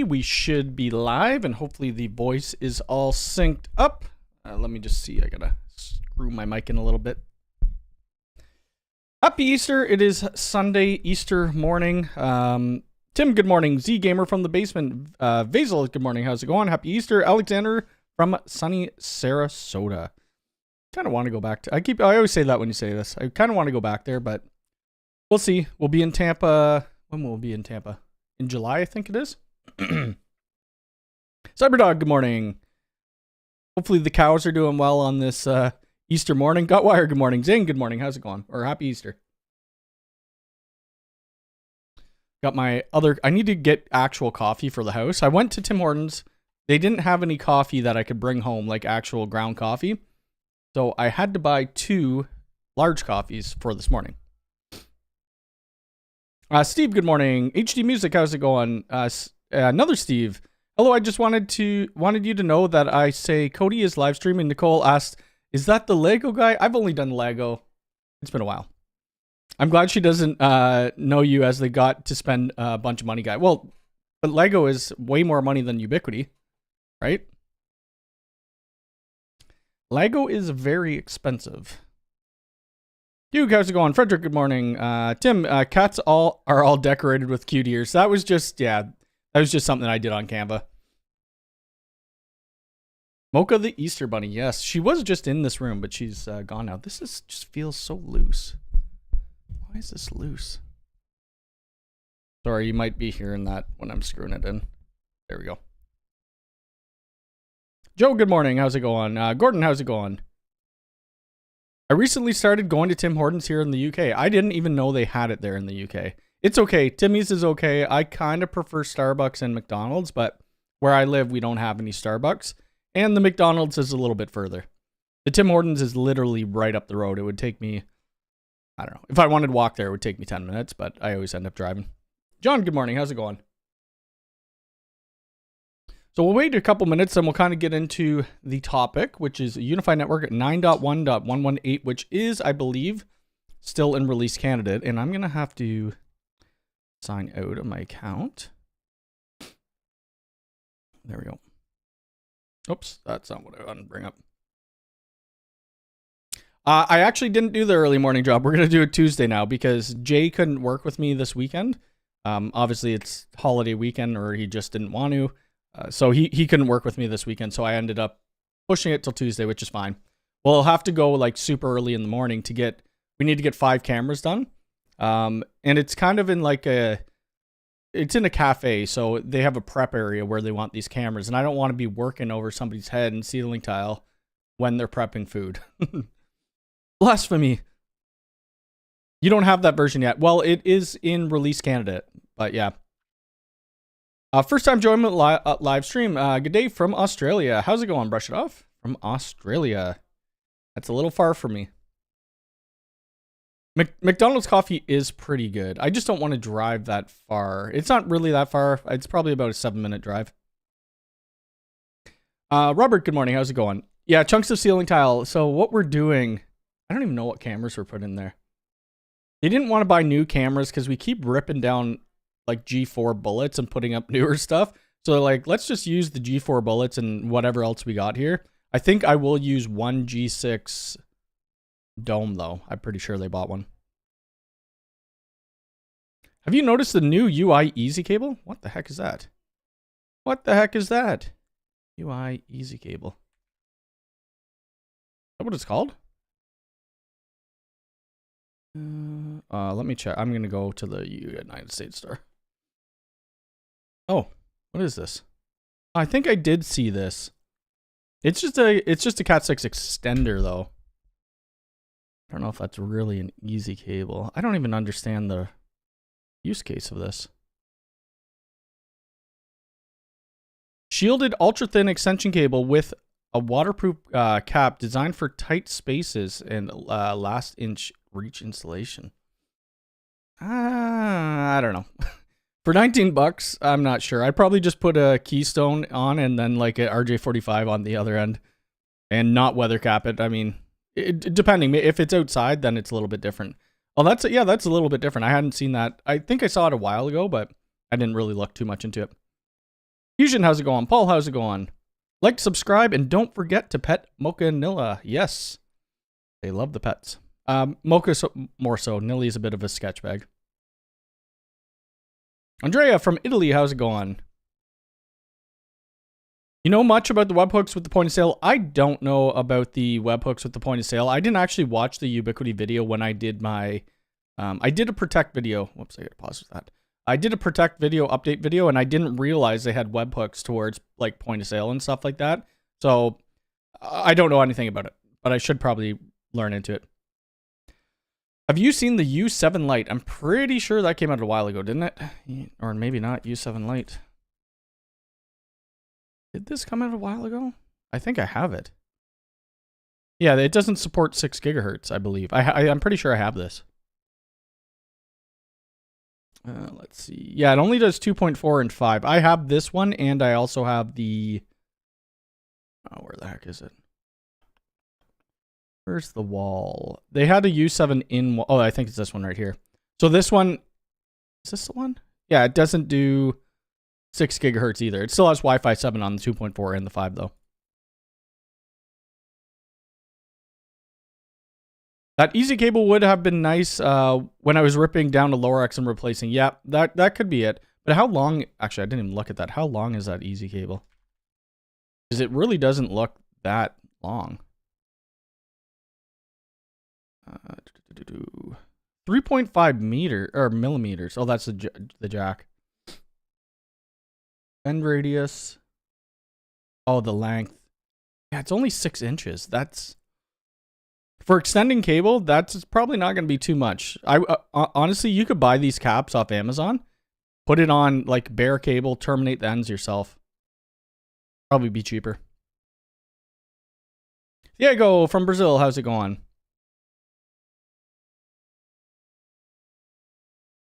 We should be live, and hopefully the voice is all synced up. Let me just see. I gotta screw my mic in a little bit. Happy Easter. It is Sunday, Easter morning. Tim, good morning. Z Gamer from the basement. Vazel, good morning. How's it going? Happy Easter. Alexander from sunny Sarasota. Kind of want to go back to... I always say that when you say this. I kind of want to go back there, but we'll see. We'll be in Tampa. When will we be in Tampa? In July, I think it is. Cyberdog, good morning. Hopefully the cows are doing well on this Easter morning. Gotwire, good morning. Zane, good morning. How's it going? Or happy Easter. Got my other... I need to get actual coffee for the house. I went to Tim Hortons. They didn't have any coffee that I could bring home, like actual ground coffee. So I had to buy 2 large coffees for this morning. Steve, good morning. HD Music, how's it going? Another Steve. Hello, I just wanted you to know that I say Cody is live streaming. Nicole asked, is that the Lego guy? I've only done Lego. It's been a while. I'm glad she doesn't know you as the got to spend a bunch of money guy. Well, but Lego is way more money than Ubiquity, right? Lego is very expensive. Duke, how's it going? Frederick, good morning. Tim, cats are all decorated with cute ears. That was just, yeah, that was just something I did on Canva. Mocha the Easter Bunny, yes. She was just in this room, but she's gone now. This just feels so loose. Why is this loose? Sorry, you might be hearing that when I'm screwing it in. There we go. Joe, good morning. How's it going? Gordon, how's it going? I recently started going to Tim Hortons here in the UK. I didn't even know they had it there in the UK. It's okay. Timmy's is okay. I kind of prefer Starbucks and McDonald's, but where I live, we don't have any Starbucks. And the McDonald's is a little bit further. The Tim Hortons is literally right up the road. It would take me, I don't know. If I wanted to walk there, it would take me 10 minutes, but I always end up driving. John, good morning. How's it going? So we'll wait a couple minutes and we'll kind of get into the topic, which is Unifi Network at 9.1.118, which is, I believe, still in release candidate. And I'm going to have to sign out of my account. There we go. Oops, that's not what I wanted to bring up. I actually didn't do the early morning job. We're going to do it Tuesday now because Jay couldn't work with me this weekend. Obviously, it's holiday weekend or he just didn't want to. So he couldn't work with me this weekend, so I ended up pushing it till Tuesday, which is fine. We'll have to go like super early in the morning to get, we need to get 5 cameras done. And it's kind of in like it's in a cafe, so they have a prep area where they want these cameras, and I don't want to be working over somebody's head and ceiling tile when they're prepping food. Blasphemy. You don't have that version yet. Well, it is in release candidate, but yeah. First time joining live stream. Good day from Australia. How's it going? Brush it off. From Australia. That's a little far for me. McDonald's coffee is pretty good. I just don't want to drive that far. It's not really that far. It's probably about a 7-minute drive. Robert, good morning. How's it going? Yeah, chunks of ceiling tile. So what we're doing, I don't even know what cameras were put in there. They didn't want to buy new cameras because we keep ripping down like G4 bullets and putting up newer stuff. So like, let's just use the G4 bullets and whatever else we got here. I think I will use one G6 dome though. I'm pretty sure they bought one. Have you noticed the new UI Easy cable? What the heck is that? What the heck is that? UI Easy cable. Is that what it's called? Let me check. I'm going to go to the United States store. Oh, what is this? I think I did see this. It's just a Cat 6 extender though. I don't know if that's really an easy cable. I don't even understand the use case of this. Shielded ultra thin extension cable with a waterproof cap designed for tight spaces and last inch reach installation. I don't know. For 19 bucks, I'm not sure. I'd probably just put a keystone on and then like a RJ45 on the other end and not weather cap it. I mean, depending. If it's outside, then it's a little bit different. Oh, that's a little bit different. I hadn't seen that. I think I saw it a while ago, but I didn't really look too much into it. Fusion, how's it going? Paul, how's it going? Like, subscribe, and don't forget to pet Mocha and Nilla. Yes, they love the pets. Mocha more so. Nilly's a bit of a sketch bag. Andrea from Italy, how's it going? You know much about the webhooks with the point of sale? I don't know about the webhooks with the point of sale. I didn't actually watch the Ubiquity video when I did my, I did a Protect video. Whoops, I gotta pause with that. I did a Protect video, update video, and I didn't realize they had webhooks towards like point of sale and stuff like that. So I don't know anything about it, but I should probably learn into it. Have you seen the U7 Lite? I'm pretty sure that came out a while ago, didn't it? Or maybe not, U7 Lite. Did this come out a while ago? I think I have it. Yeah, it doesn't support 6 gigahertz, I believe. I'm pretty sure I have this. Let's see. Yeah, it only does 2.4 and 5. I have this one, and I also have the... Oh, where the heck is it? Where's the wall? They had a U7 in... Oh, I think it's this one right here. So this one... Is this the one? Yeah, it doesn't do 6 gigahertz either. It still has Wi-Fi 7 on the 2.4 and the 5, though. That easy cable would have been nice when I was ripping down the lower X and replacing. Yeah, that could be it. But how long... Actually, I didn't even look at that. How long is that easy cable? Because it really doesn't look that long. 3.5 meter or millimeters. Oh, that's the jack. Bend radius. Oh, the length. Yeah, it's only 6 inches. That's... For extending cable, that's probably not going to be too much. Honestly, you could buy these caps off Amazon, put it on like bare cable, terminate the ends yourself. Probably be cheaper. Diego from Brazil, how's it going?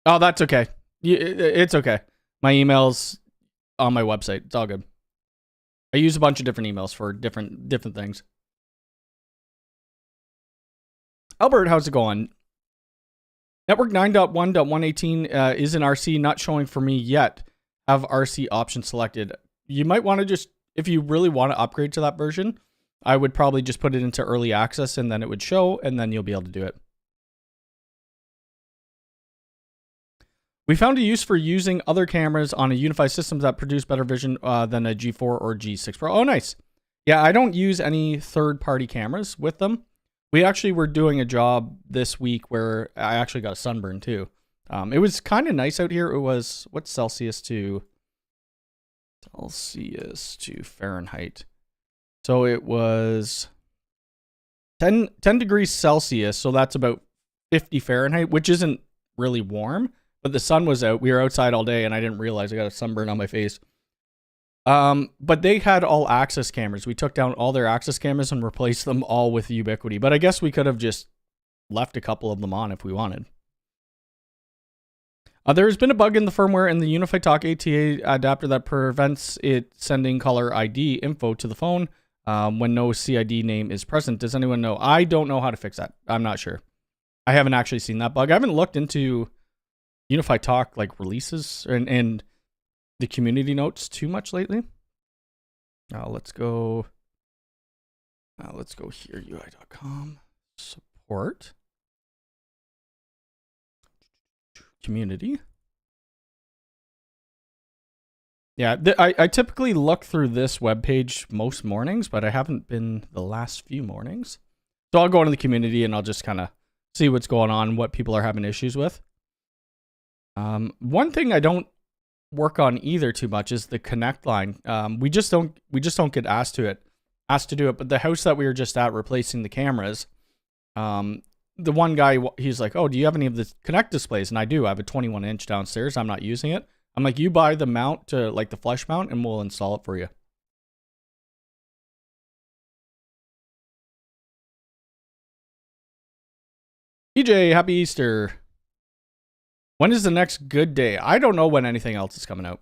Oh, that's okay. It's okay. My email's on my website. It's all good. I use a bunch of different emails for different things. Albert, how's it going? Network 9.1.118 is in RC, not showing for me yet. Have RC option selected. You might want to just, if you really want to upgrade to that version, I would probably just put it into early access and then it would show and then you'll be able to do it. We found a use for using other cameras on a Unifi system that produce better vision than a G4 or G6 Pro. Oh, nice. Yeah, I don't use any third-party cameras with them. We actually were doing a job this week where I actually got a sunburn too. It was kind of nice out here. It was, what's Celsius to Fahrenheit? So it was 10 degrees Celsius. So that's about 50 Fahrenheit, which isn't really warm, but the sun was out. We were outside all day and I didn't realize I got a sunburn on my face. But they had all access cameras. We took down all their access cameras and replaced them all with Ubiquity. But I guess we could have just left a couple of them on if we wanted. There's been a bug in the firmware in the Unifi Talk ATA adapter that prevents it sending caller ID info to the phone when no CID name is present. Does anyone know? I don't know how to fix that. I'm not sure. I haven't actually seen that bug. I haven't looked into Unifi Talk like releases and the community notes too much lately. Let's go here, UI.com support community. Yeah, I typically look through this webpage most mornings, but I haven't been the last few mornings. So I'll go into the community and I'll just kind of see what's going on, what people are having issues with. One thing I don't work on either too much is the connect line. We just don't get asked to do it. But the house that we were just at replacing the cameras, the one guy, he's like, oh, do you have any of the connect displays? And I do. I have a 21-inch downstairs. I'm not using it. I'm like, you buy the mount to like the flush mount and we'll install it for you. PJ, happy Easter. When is the next good day? I don't know when anything else is coming out.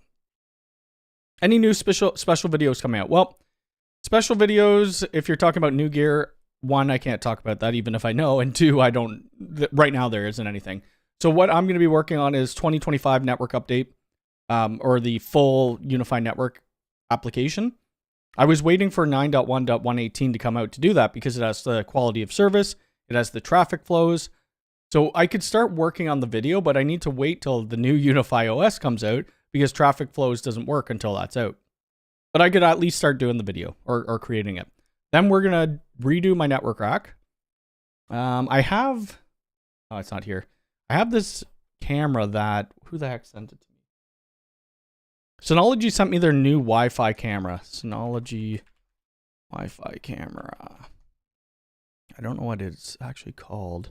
Any new special videos coming out? Well, special videos, if you're talking about new gear, one, I can't talk about that even if I know, and two, I don't, right now there isn't anything. So what I'm going to be working on is 2025 network update, or the full Unifi network application. I was waiting for 9.1.118 to come out to do that because it has the quality of service, it has the traffic flows. So I could start working on the video, but I need to wait till the new Unifi OS comes out because traffic flows doesn't work until that's out. But I could at least start doing the video or creating it. Then we're going to redo my network rack. I have, oh, it's not here. I have this camera that, who the heck sent it to me? Synology sent me their new Wi-Fi camera. Synology Wi-Fi camera. I don't know what it's actually called.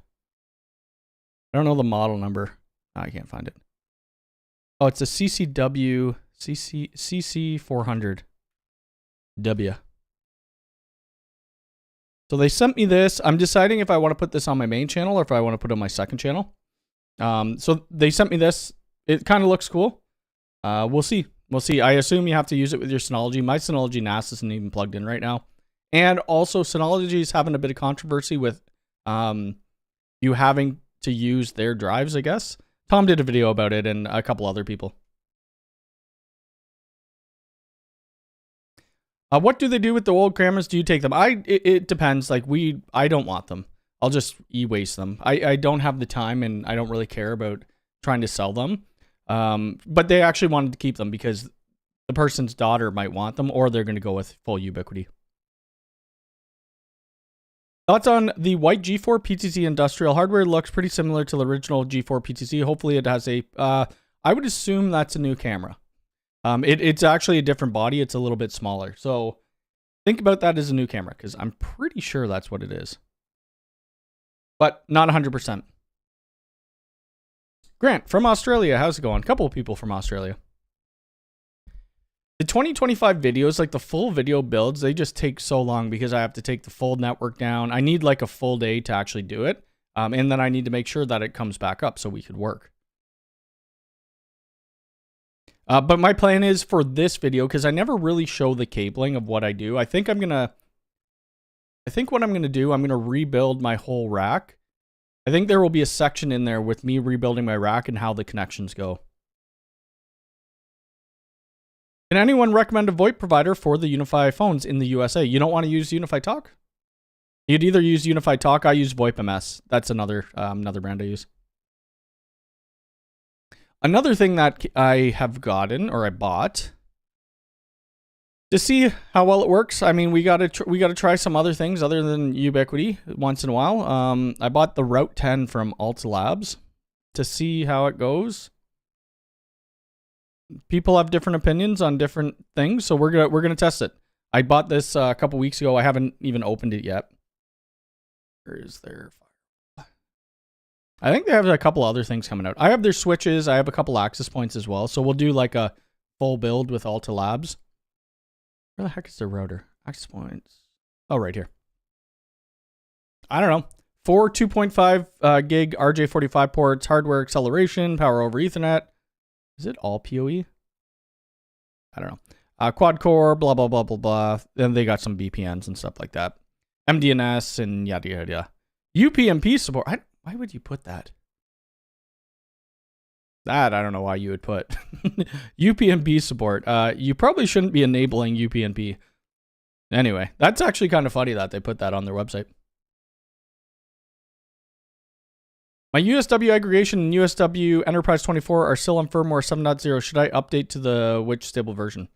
I don't know the model number. I can't find it. Oh, it's a CCW CC400W. So they sent me this. I'm deciding if I want to put this on my main channel or if I want to put it on my second channel. So they sent me this. It kind of looks cool. We'll see. We'll see. I assume you have to use it with your Synology. My Synology NAS isn't even plugged in right now. And also Synology is having a bit of controversy with you having to use their drives, I guess. Tom did a video about it and a couple other people. What do they do with the old cameras? Do you take them? It depends. Like I don't want them. I'll just e-waste them. I don't have the time and I don't really care about trying to sell them. But they actually wanted to keep them because the person's daughter might want them or they're going to go with full Ubiquiti. Thoughts on the white G4 PTZ industrial hardware? Looks pretty similar to the original G4 PTZ. Hopefully it has a, I would assume that's a new camera. It's actually a different body. It's a little bit smaller. So think about that as a new camera because I'm pretty sure that's what it is. But not 100%. Grant from Australia. How's it going? A couple of people from Australia. The 2025 videos, like the full video builds, they just take so long because I have to take the full network down. I need like a full day to actually do it. And then I need to make sure that it comes back up so we could work. But my plan is for this video, because I never really show the cabling of what I do. I think what I'm going to do, I'm going to rebuild my whole rack. I think there will be a section in there with me rebuilding my rack and how the connections go. Can anyone recommend a VoIP provider for the Unifi phones in the USA? You don't want to use Unifi Talk? You'd either use Unifi Talk. I use VOIP.MS. That's another brand I use. Another thing that I have gotten, or I bought, to see how well it works. I mean, we gotta try some other things other than Ubiquiti once in a while. I bought the Route 10 from Alta Labs to see how it goes. People have different opinions on different things, so we're gonna test it. I bought this a couple weeks ago. I haven't even opened it yet. Where is their file? I think they have a couple other things coming out. I have their switches. I have a couple access points as well. So we'll do like a full build with Alta Labs. Where the heck is their router? Access points. Oh, right here. I don't know. 4 2.5 gig RJ45 ports, hardware acceleration, power over Ethernet. Is it all PoE? I don't know. Quad core, blah, blah, blah, blah, blah. Then they got some VPNs and stuff like that. MDNS and yada, yada, yada. UPnP support. Why would you put that? That I don't know why you would put. UPnP support. You probably shouldn't be enabling UPnP. Anyway, that's actually kind of funny that they put that on their website. My USW aggregation and USW Enterprise 24 are still on firmware 7.0. Should I update to the which stable version?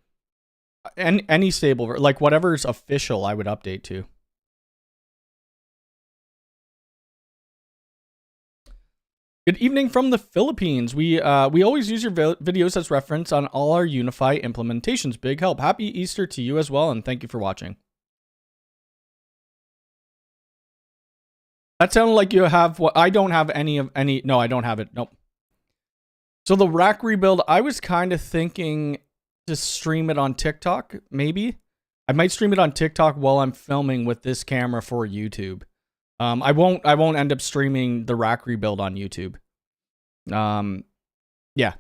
Any stable, like whatever's official, I would update to. Good evening from the Philippines. We always use your videos as reference on all our Unifi implementations. Big help. Happy Easter to you as well, and thank you for watching. That sounded like you have what I don't have any. No, I don't have it. Nope. So the rack rebuild, I was kind of thinking to stream it on TikTok, maybe. I might stream it on TikTok while I'm filming with this camera for YouTube. I won't end up streaming the rack rebuild on YouTube. Yeah.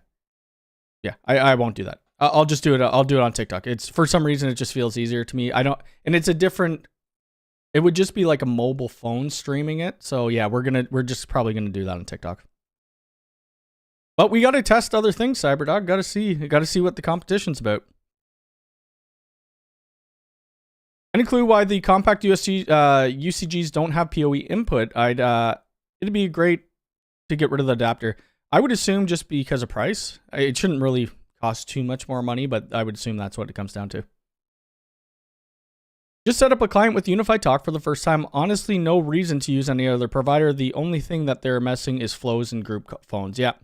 I won't do that. I'll just do it. I'll do it on TikTok. It's for some reason, it just feels easier to me. And it's a different, it would just be like a mobile phone streaming it. So yeah, we're just probably going to do that on TikTok. But we got to test other things, Cyberdog. Got to see what the competition's about. Any clue why the compact UCGs don't have PoE input? It'd be great to get rid of the adapter. I would assume just because of price. It shouldn't really cost too much more money, but I would assume that's what it comes down to. Just set up a client with Unifi Talk for the first time. Honestly, no reason to use any other provider. The only thing that they're messing is flows and group phones. Yeah.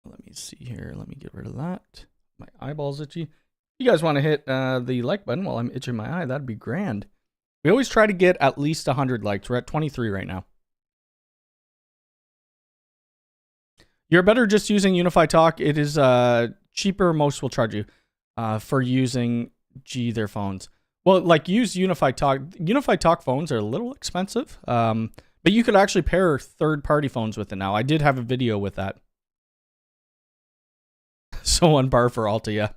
Let me see here. Let me get rid of that. My eyeball's itchy. You guys want to hit the like button while I'm itching my eye? That'd be grand. We always try to get at least 100 likes. We're at 23 right now. You're better just using Unifi Talk. It is cheaper. Most will charge you for using their phones. Well, like use Unifi Talk. Unifi Talk phones are a little expensive, but you could actually pair third-party phones with it now. I did have a video with that. So on bar for Alta, yeah.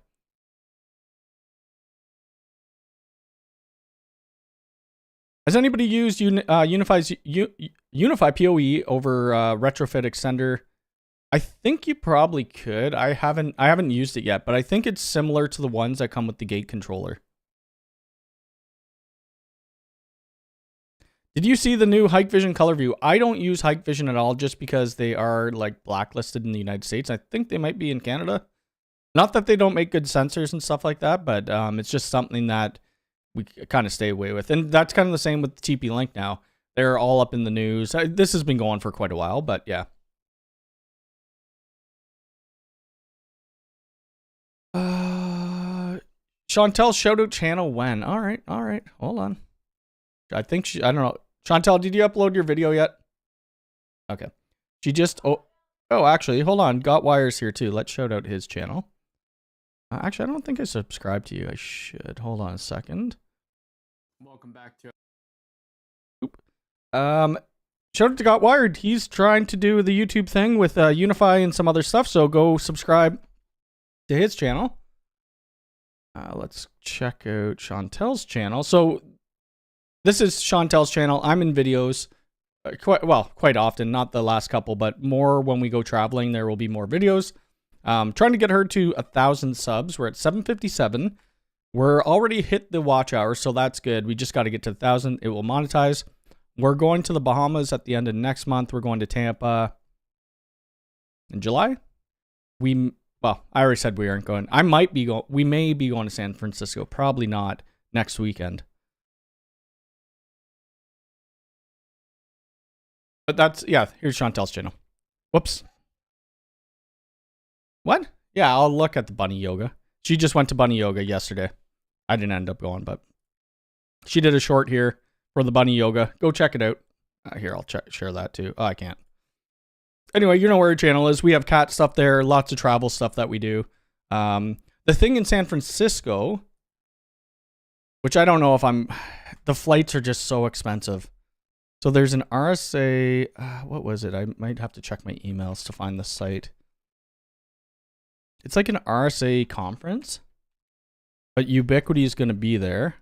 Has anybody used Unifi PoE over retrofit extender? I think you probably could. I haven't used it yet, but I think it's similar to the ones that come with the gate controller. Did you see the new Hikvision color view? I don't use Hikvision at all just because they are like blacklisted in the United States. I think they might be in Canada. Not that they don't make good sensors and stuff like that, but it's just something that we kind of stay away with. And that's kind of the same with TP-Link now. They're all up in the news. This has been going for quite a while, but yeah. Chantel's shoutout channel when? All right. Hold on. I think I don't know. Chantel, did you upload your video yet? Okay. She just, oh, actually, hold on. Got Wires here too. Let's shout out his channel. Actually, I don't think I subscribed to you. I should. Hold on a second. Welcome back to. Oop. Shout out to Got Wired. He's trying to do the YouTube thing with Unifi and some other stuff. So go subscribe to his channel. Let's check out Chantel's channel. So this is Chantel's channel. I'm in videos quite often, not the last couple, but more when we go traveling. There will be more videos. Trying to get her to 1,000 subs. We're at 757. We're already hit the watch hour, so that's good. We just got to get to 1,000. It will monetize. We're going to the Bahamas at the end of next month. We're going to Tampa in July. Well, I already said we aren't going. We may be going to San Francisco. Probably not next weekend. But that's, yeah, here's Chantel's channel. Whoops. What? Yeah, I'll look at the bunny yoga. She just went to bunny yoga yesterday. I didn't end up going, but she did a short here for the bunny yoga. Go check it out. Here, I'll share that too. Oh, I can't. Anyway, you know where our channel is. We have cat stuff there, lots of travel stuff that we do. The thing in San Francisco, which I don't know if the flights are just so expensive. So there's an RSA, what was it? I might have to check my emails to find the site. It's like an RSA conference, but Ubiquiti is going to be there.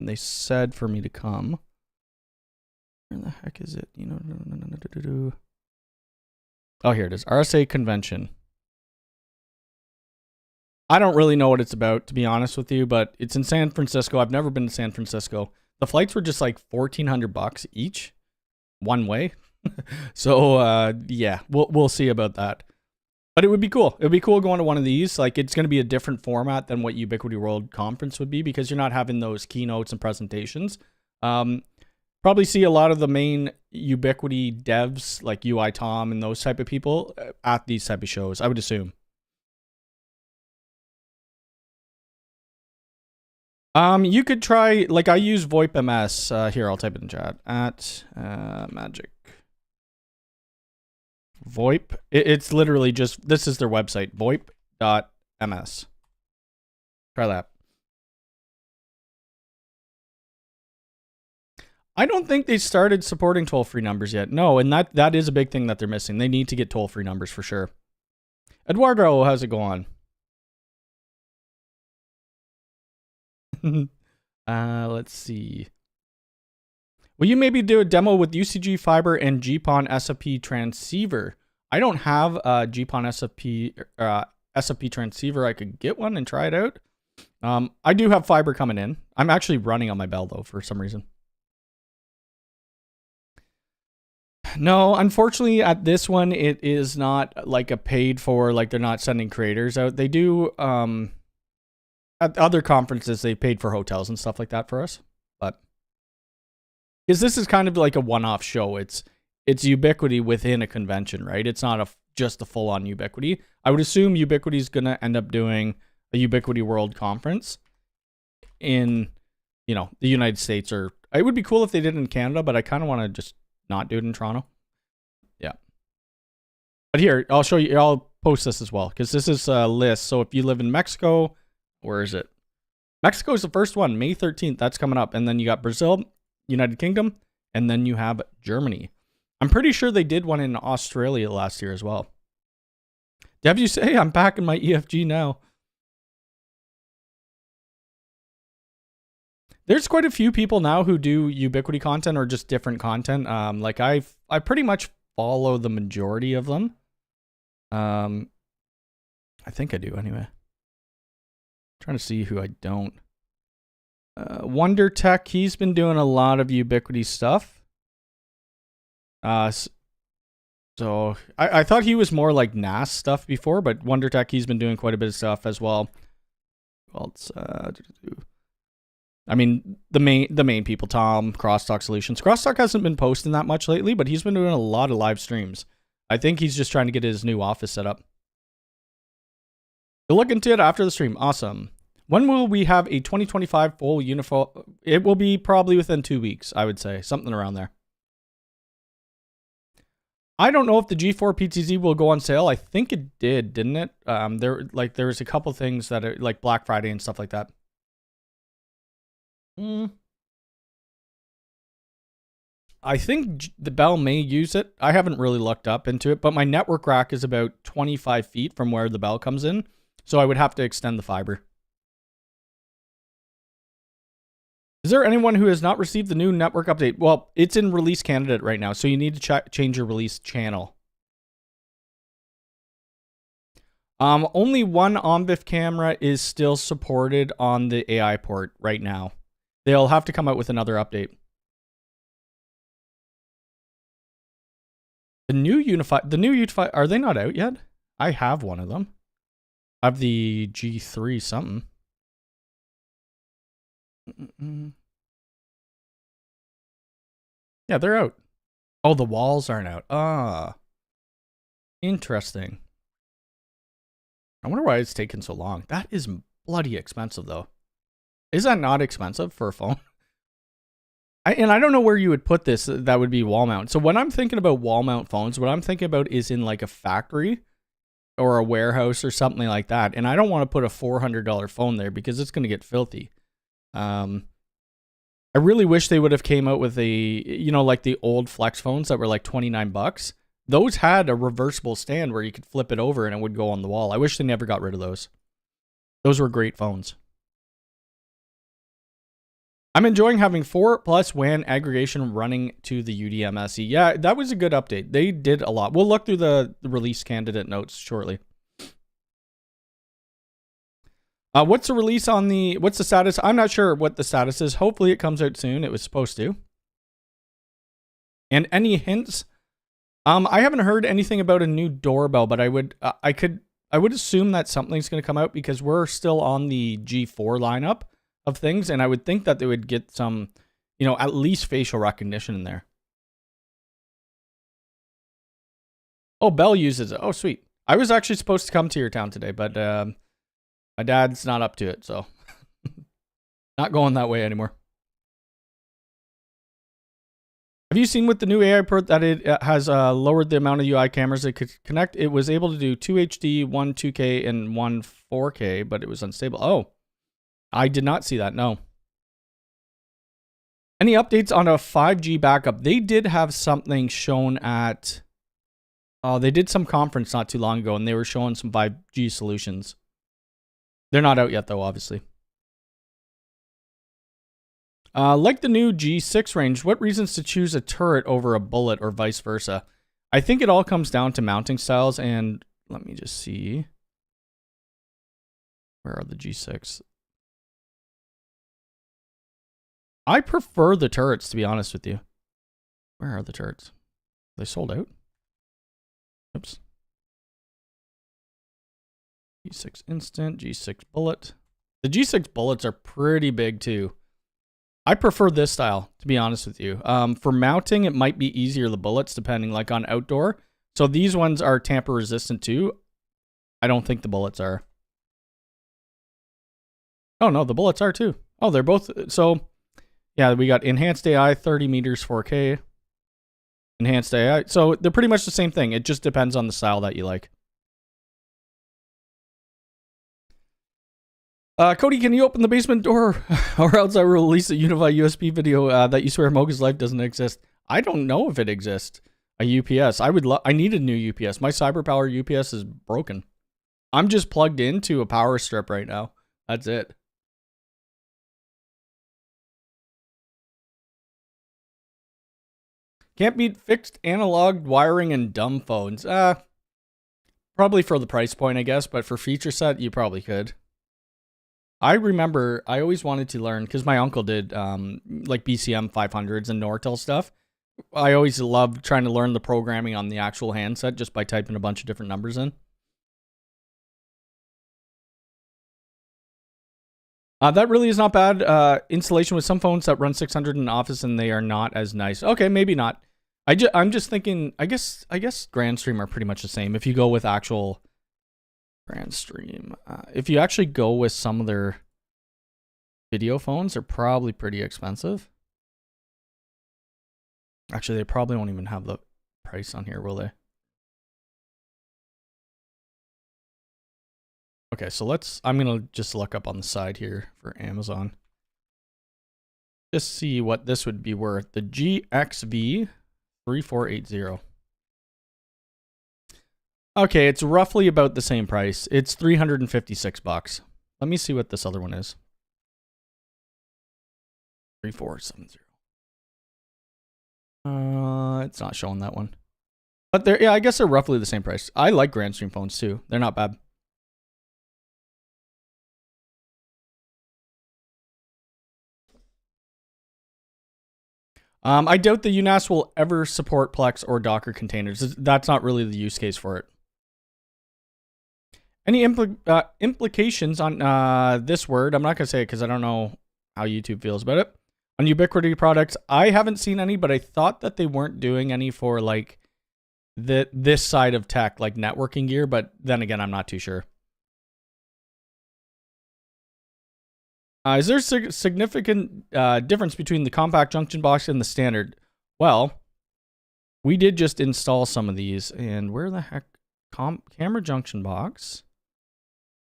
And they said for me to come. Where the heck is it? You know, oh, here it is. RSA convention. I don't really know what it's about, to be honest with you, but it's in San Francisco. I've never been to San Francisco. The flights were just like $1,400 each, one way. So yeah, we'll see about that. But it would be cool. It would be cool going to one of these. Like, it's going to be a different format than what Ubiquiti World Conference would be because you're not having those keynotes and presentations. Probably see a lot of the main Ubiquiti devs like UI Tom and those type of people at these type of shows, I would assume. You could try, like I use VOIP.MS. Here, I'll type it in chat. At Magic. VoIP. It's literally just, this is their website, VOIP.MS. Try that. I don't think they started supporting toll-free numbers yet. No, and that is a big thing that they're missing. They need to get toll-free numbers for sure. Eduardo, how's it going? Let's see. Will you maybe do a demo with UCG fiber and GPON SFP transceiver? I don't have a GPON SFP transceiver. I could get one and try it out. I do have fiber coming in. I'm actually running on my Bell though for some reason. No, unfortunately at this one, it is not like a paid for, like they're not sending creators out. They do, at other conferences, they paid for hotels and stuff like that for us. But, because this is kind of like a one-off show. It's Ubiquity within a convention, right? It's not just a full-on Ubiquity. I would assume Ubiquity is going to end up doing a Ubiquity World Conference in, the United States, or it would be cool if they did in Canada, but I kind of want to just not do it in Toronto. Yeah. But here, I'll show you. I'll post this as well because this is a list. So if you live in Mexico, where is it? Mexico is the first one, May 13th. That's coming up. And then you got Brazil, United Kingdom, and then you have Germany. I'm pretty sure they did one in Australia last year as well. Dev, you say I'm packing my EFG now. There's quite a few people now who do Ubiquity content or just different content. Like I pretty much follow the majority of them. I think I do anyway. Trying to see who I don't. Wonder Tech, he's been doing a lot of Ubiquity stuff. So I thought he was more like NAS stuff before, but Wonder Tech, he's been doing quite a bit of stuff as well. Well, it's I mean, the main people, Tom, Crosstalk Solutions. Crosstalk hasn't been posting that much lately, but he's been doing a lot of live streams. I think he's just trying to get his new office set up. You'll look into it after the stream. Awesome. When will we have a 2025 full Unifi? It will be probably within 2 weeks, I would say. Something around there. I don't know if the G4 PTZ will go on sale. I think it did, didn't it? There was a couple things that are like Black Friday and stuff like that. I think the Bell may use it. I haven't really looked up into it, but my network rack is about 25 feet from where the Bell comes in, so I would have to extend the fiber. Is there anyone who has not received the new network update? Well, it's in release candidate right now, so you need to change your release channel. Only one OnVIF camera is still supported on the AI port right now. They'll have to come out with another update. The new Unifi, are they not out yet? I have one of them. I have the G3 something. Yeah, they're out. Oh, the walls aren't out. Ah. Interesting. I wonder why it's taken so long. That is bloody expensive, though. Is that not expensive for a phone? And I don't know where you would put this. That would be wall mount. So when I'm thinking about wall mount phones, what I'm thinking about is in like a factory or a warehouse or something like that. And I don't want to put a $400 phone there because it's going to get filthy. I really wish they would have came out with like the old Flex phones that were like $29. Those had a reversible stand where you could flip it over and it would go on the wall. I wish they never got rid of those. Those were great phones. I'm enjoying having 4+ WAN aggregation running to the UDMSE. Yeah, that was a good update. They did a lot. We'll look through the release candidate notes shortly. What's the release on what's the status? I'm not sure what the status is. Hopefully it comes out soon. It was supposed to. And any hints? I haven't heard anything about a new doorbell, but I would assume that something's going to come out because we're still on the G4 lineup of things, and I would think that they would get some, at least facial recognition in there. Oh, Bell uses it. Oh, sweet. I was actually supposed to come to your town today, but my dad's not up to it, so not going that way anymore. Have you seen with the new AI port that it has lowered the amount of UI cameras it could connect? It was able to do 2 HD, 1 2K, and 1 4K, but it was unstable. Oh, I did not see that, no. Any updates on a 5G backup? They did have something shown at... Oh, they did some conference not too long ago, and they were showing some 5G solutions. They're not out yet, though, obviously. Like the new G6 range, what reasons to choose a turret over a bullet or vice versa? I think it all comes down to mounting styles, and let me just see. Where are the G6? I prefer the turrets, to be honest with you. Where are the turrets? They sold out? Oops. G6 instant, G6 bullet. The G6 bullets are pretty big too. I prefer this style, to be honest with you. For mounting, it might be easier, the bullets, depending like on outdoor. So these ones are tamper resistant too. I don't think the bullets are. Oh no, the bullets are too. Oh, they're both. So yeah, we got enhanced AI, 30 meters, 4K. Enhanced AI. So they're pretty much the same thing. It just depends on the style that you like. Cody, can you open the basement door or else I will release a Unifi USB video that you swear Moga's life doesn't exist? I don't know if it exists. A UPS. I need a new UPS. My CyberPower UPS is broken. I'm just plugged into a power strip right now. That's it. Can't beat fixed analog wiring and dumb phones. Probably for the price point, I guess, but for feature set, you probably could. I remember I always wanted to learn, because my uncle did like BCM 500s and Nortel stuff. I always loved trying to learn the programming on the actual handset just by typing a bunch of different numbers in. That really is not bad. Installation with some phones that run 600 in office and they are not as nice. Okay, maybe not. I'm just thinking, I guess Grandstream are pretty much the same. If you go with actual Grandstream, if you actually go with some of their video phones, they're probably pretty expensive. Actually, they probably won't even have the price on here, will they? Okay, so I'm going to just look up on the side here for Amazon. Just see what this would be worth. The GXV 3480. Okay, it's roughly about the same price. It's $356. Let me see what this other one is. 3470. It's not showing that one. But yeah, I guess they're roughly the same price. I like Grandstream phones too. They're not bad. I doubt the UNAS will ever support Plex or Docker containers. That's not really the use case for it. Any implications on this word? I'm not going to say it because I don't know how YouTube feels about it. On Ubiquiti products, I haven't seen any, but I thought that they weren't doing any for like this side of tech, like networking gear. But then again, I'm not too sure. Is there a significant difference between the compact junction box and the standard? Well, we did just install some of these. And where the heck? Camera junction box.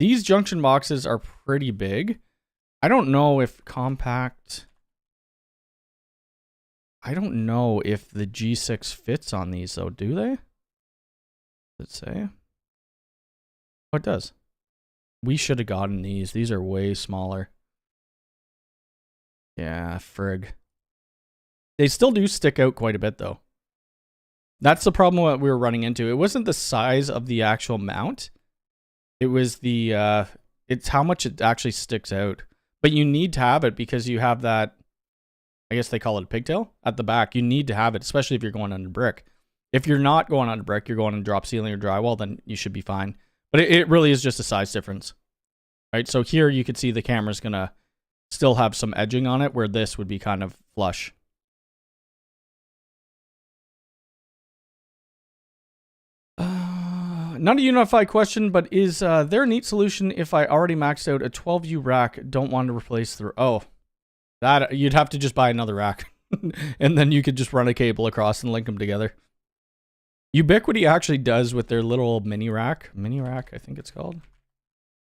These junction boxes are pretty big. I don't know if compact... I don't know if the G6 fits on these, though. Do they? Does it say? Oh, it does. We should have gotten these. These are way smaller. Yeah, frig. They still do stick out quite a bit, though. That's the problem that we were running into. It wasn't the size of the actual mount. It was the, it's how much it actually sticks out. But you need to have it because you have that, I guess they call it a pigtail, at the back. You need to have it, especially if you're going under brick. If you're not going under brick, you're going on drop ceiling or drywall, then you should be fine. But it really is just a size difference. Right? So here you could see the camera's going to still have some edging on it, where this would be kind of flush. Not a Unifi question, but is there a neat solution if I already maxed out a 12U rack, don't want to replace the... Oh, that you'd have to just buy another rack. And then you could just run a cable across and link them together. Ubiquiti actually does with their little mini rack, I think it's called.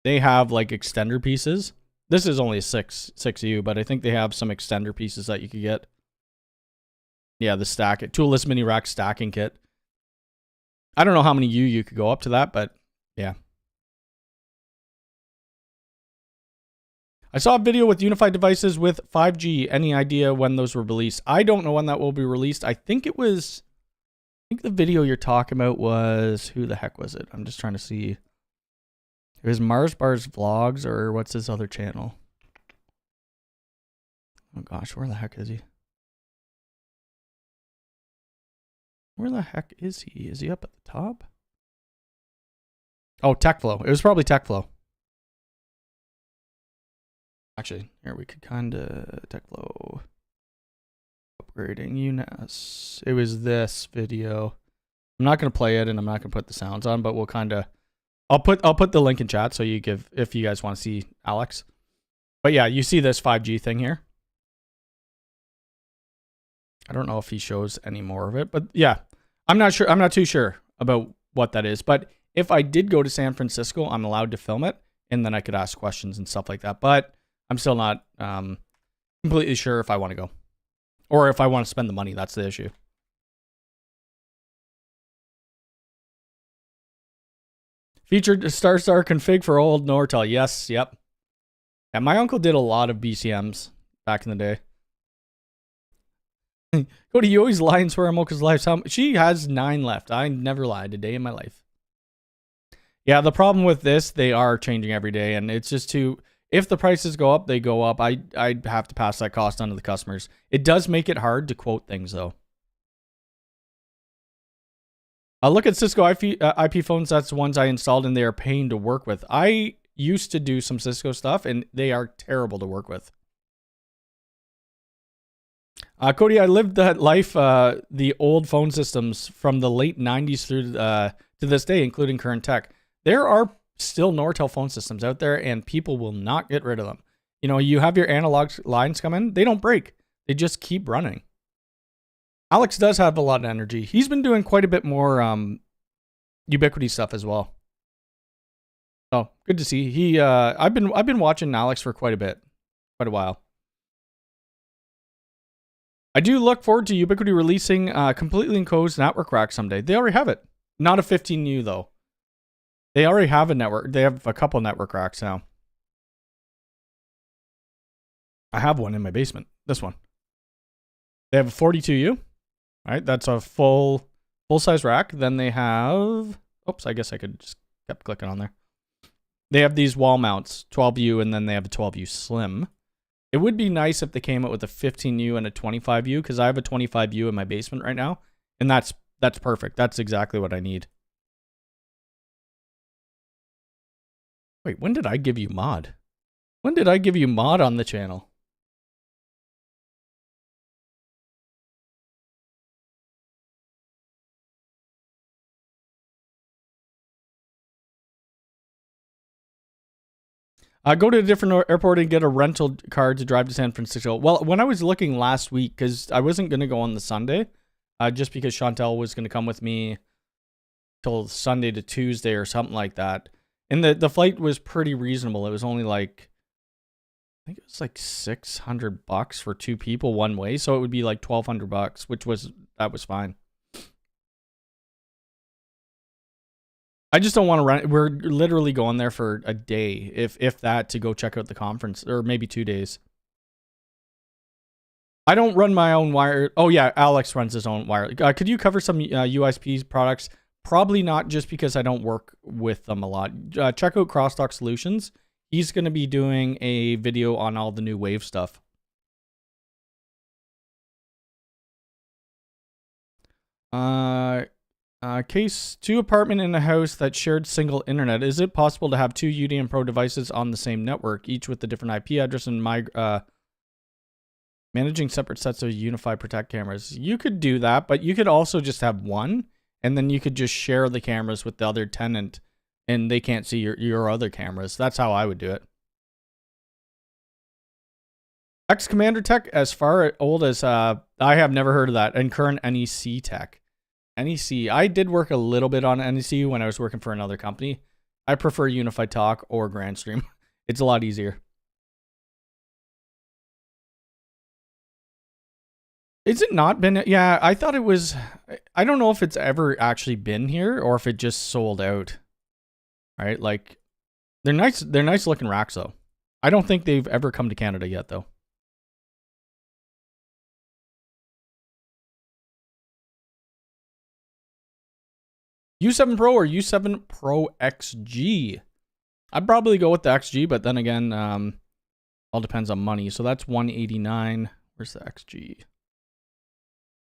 They have like extender pieces. This is only a 6U, but I think they have some extender pieces that you could get. Yeah, the stack it, toolless mini rack stacking kit. I don't know how many you could go up to that, but yeah. I saw a video with Unifi devices with 5G. Any idea when those were released? I don't know when that will be released. I think the video you're talking about was, who the heck was it? I'm just trying to see. It was Mars Bar's Vlogs, or what's his other channel? Oh gosh, where the heck is he? Where the heck is he? Is he up at the top? Oh, TechFlow. It was probably TechFlow. Actually, here we could kind of TechFlow. Upgrading UNAS. It was this video. I'm not gonna play it, and I'm not gonna put the sounds on, but we'll kind of. I'll put the link in chat so you give if you guys want to see Alex. But yeah, you see this 5G thing here. I don't know if he shows any more of it, but yeah, I'm not sure. I'm not too sure about what that is. But if I did go to San Francisco, I'm allowed to film it, and then I could ask questions and stuff like that. But I'm still not completely sure if I want to go. Or if I want to spend the money, that's the issue. Featured star config for old Nortel. Yes, yep. Yeah, my uncle did a lot of BCMs back in the day. Cody, you always lie and swear on Mocha's life. She has 9 left. I never lied a day in my life. Yeah, the problem with this, they are changing every day, and it's just too... If the prices go up, they go up. I'd have to pass that cost on to the customers. It does make it hard to quote things, though. Look at Cisco IP phones. That's the ones I installed, and they are pain to work with. I used to do some Cisco stuff, and they are terrible to work with. Cody, I lived that life, the old phone systems from the late 90s through to this day, including current tech. There are still Nortel phone systems out there, and people will not get rid of them. You know, you have your analog lines come in, they don't break. They just keep running. Alex does have a lot of energy. He's been doing quite a bit more Ubiquity stuff as well. Oh, good to see. He I've been watching Alex for quite a while. I do look forward to Ubiquity releasing completely enclosed network rack someday. They already have it. Not a 15U though. They already have a network. They have a couple network racks now. I have one in my basement. This one. They have a 42U. Right, that's a full size rack. Then they have. Oops, I guess I could just kept clicking on there. They have these wall mounts, 12U, and then they have a 12U Slim. It would be nice if they came out with a 15U and a 25U, because I have a 25U in my basement right now, and that's perfect. That's exactly what I need. Wait, when did I give you mod? When did I give you mod on the channel? Go to a different airport and get a rental car to drive to San Francisco. Well, when I was looking last week, because I wasn't going to go on the Sunday, just because Chantel was going to come with me till Sunday to Tuesday or something like that. And the flight was pretty reasonable. It was only like, I think it was like $600 for 2 people one way. So it would be like $1,200, that was fine. I just don't want to run. We're literally going there for a day, if that, to go check out the conference, or maybe 2 days. I don't run my own wire. Oh yeah, Alex runs his own wire. Could you cover some USP products? Probably not, just because I don't work with them a lot. Check out Crosstalk Solutions. He's going to be doing a video on all the new Wave stuff. Case 2 apartment in a house that shared single internet. Is it possible to have 2 UDM Pro devices on the same network, each with a different IP address, and managing separate sets of Unifi Protect cameras? You could do that, but you could also just have one, and then you could just share the cameras with the other tenant, and they can't see your other cameras. That's how I would do it. Ex-Commander Tech, as far old as I have never heard of that, and current NEC Tech. NEC, I did work a little bit on NEC when I was working for another company. I prefer Unified Talk or GrandStream. It's a lot easier. Is it not been? Yeah, I thought it was. I don't know if it's ever actually been here or if it just sold out. Right? Like, they're nice looking racks though. I don't think they've ever come to Canada yet though. U7 Pro or U7 Pro XG? I'd probably go with the XG, but then again, All depends on money. So that's 189. Where's the XG?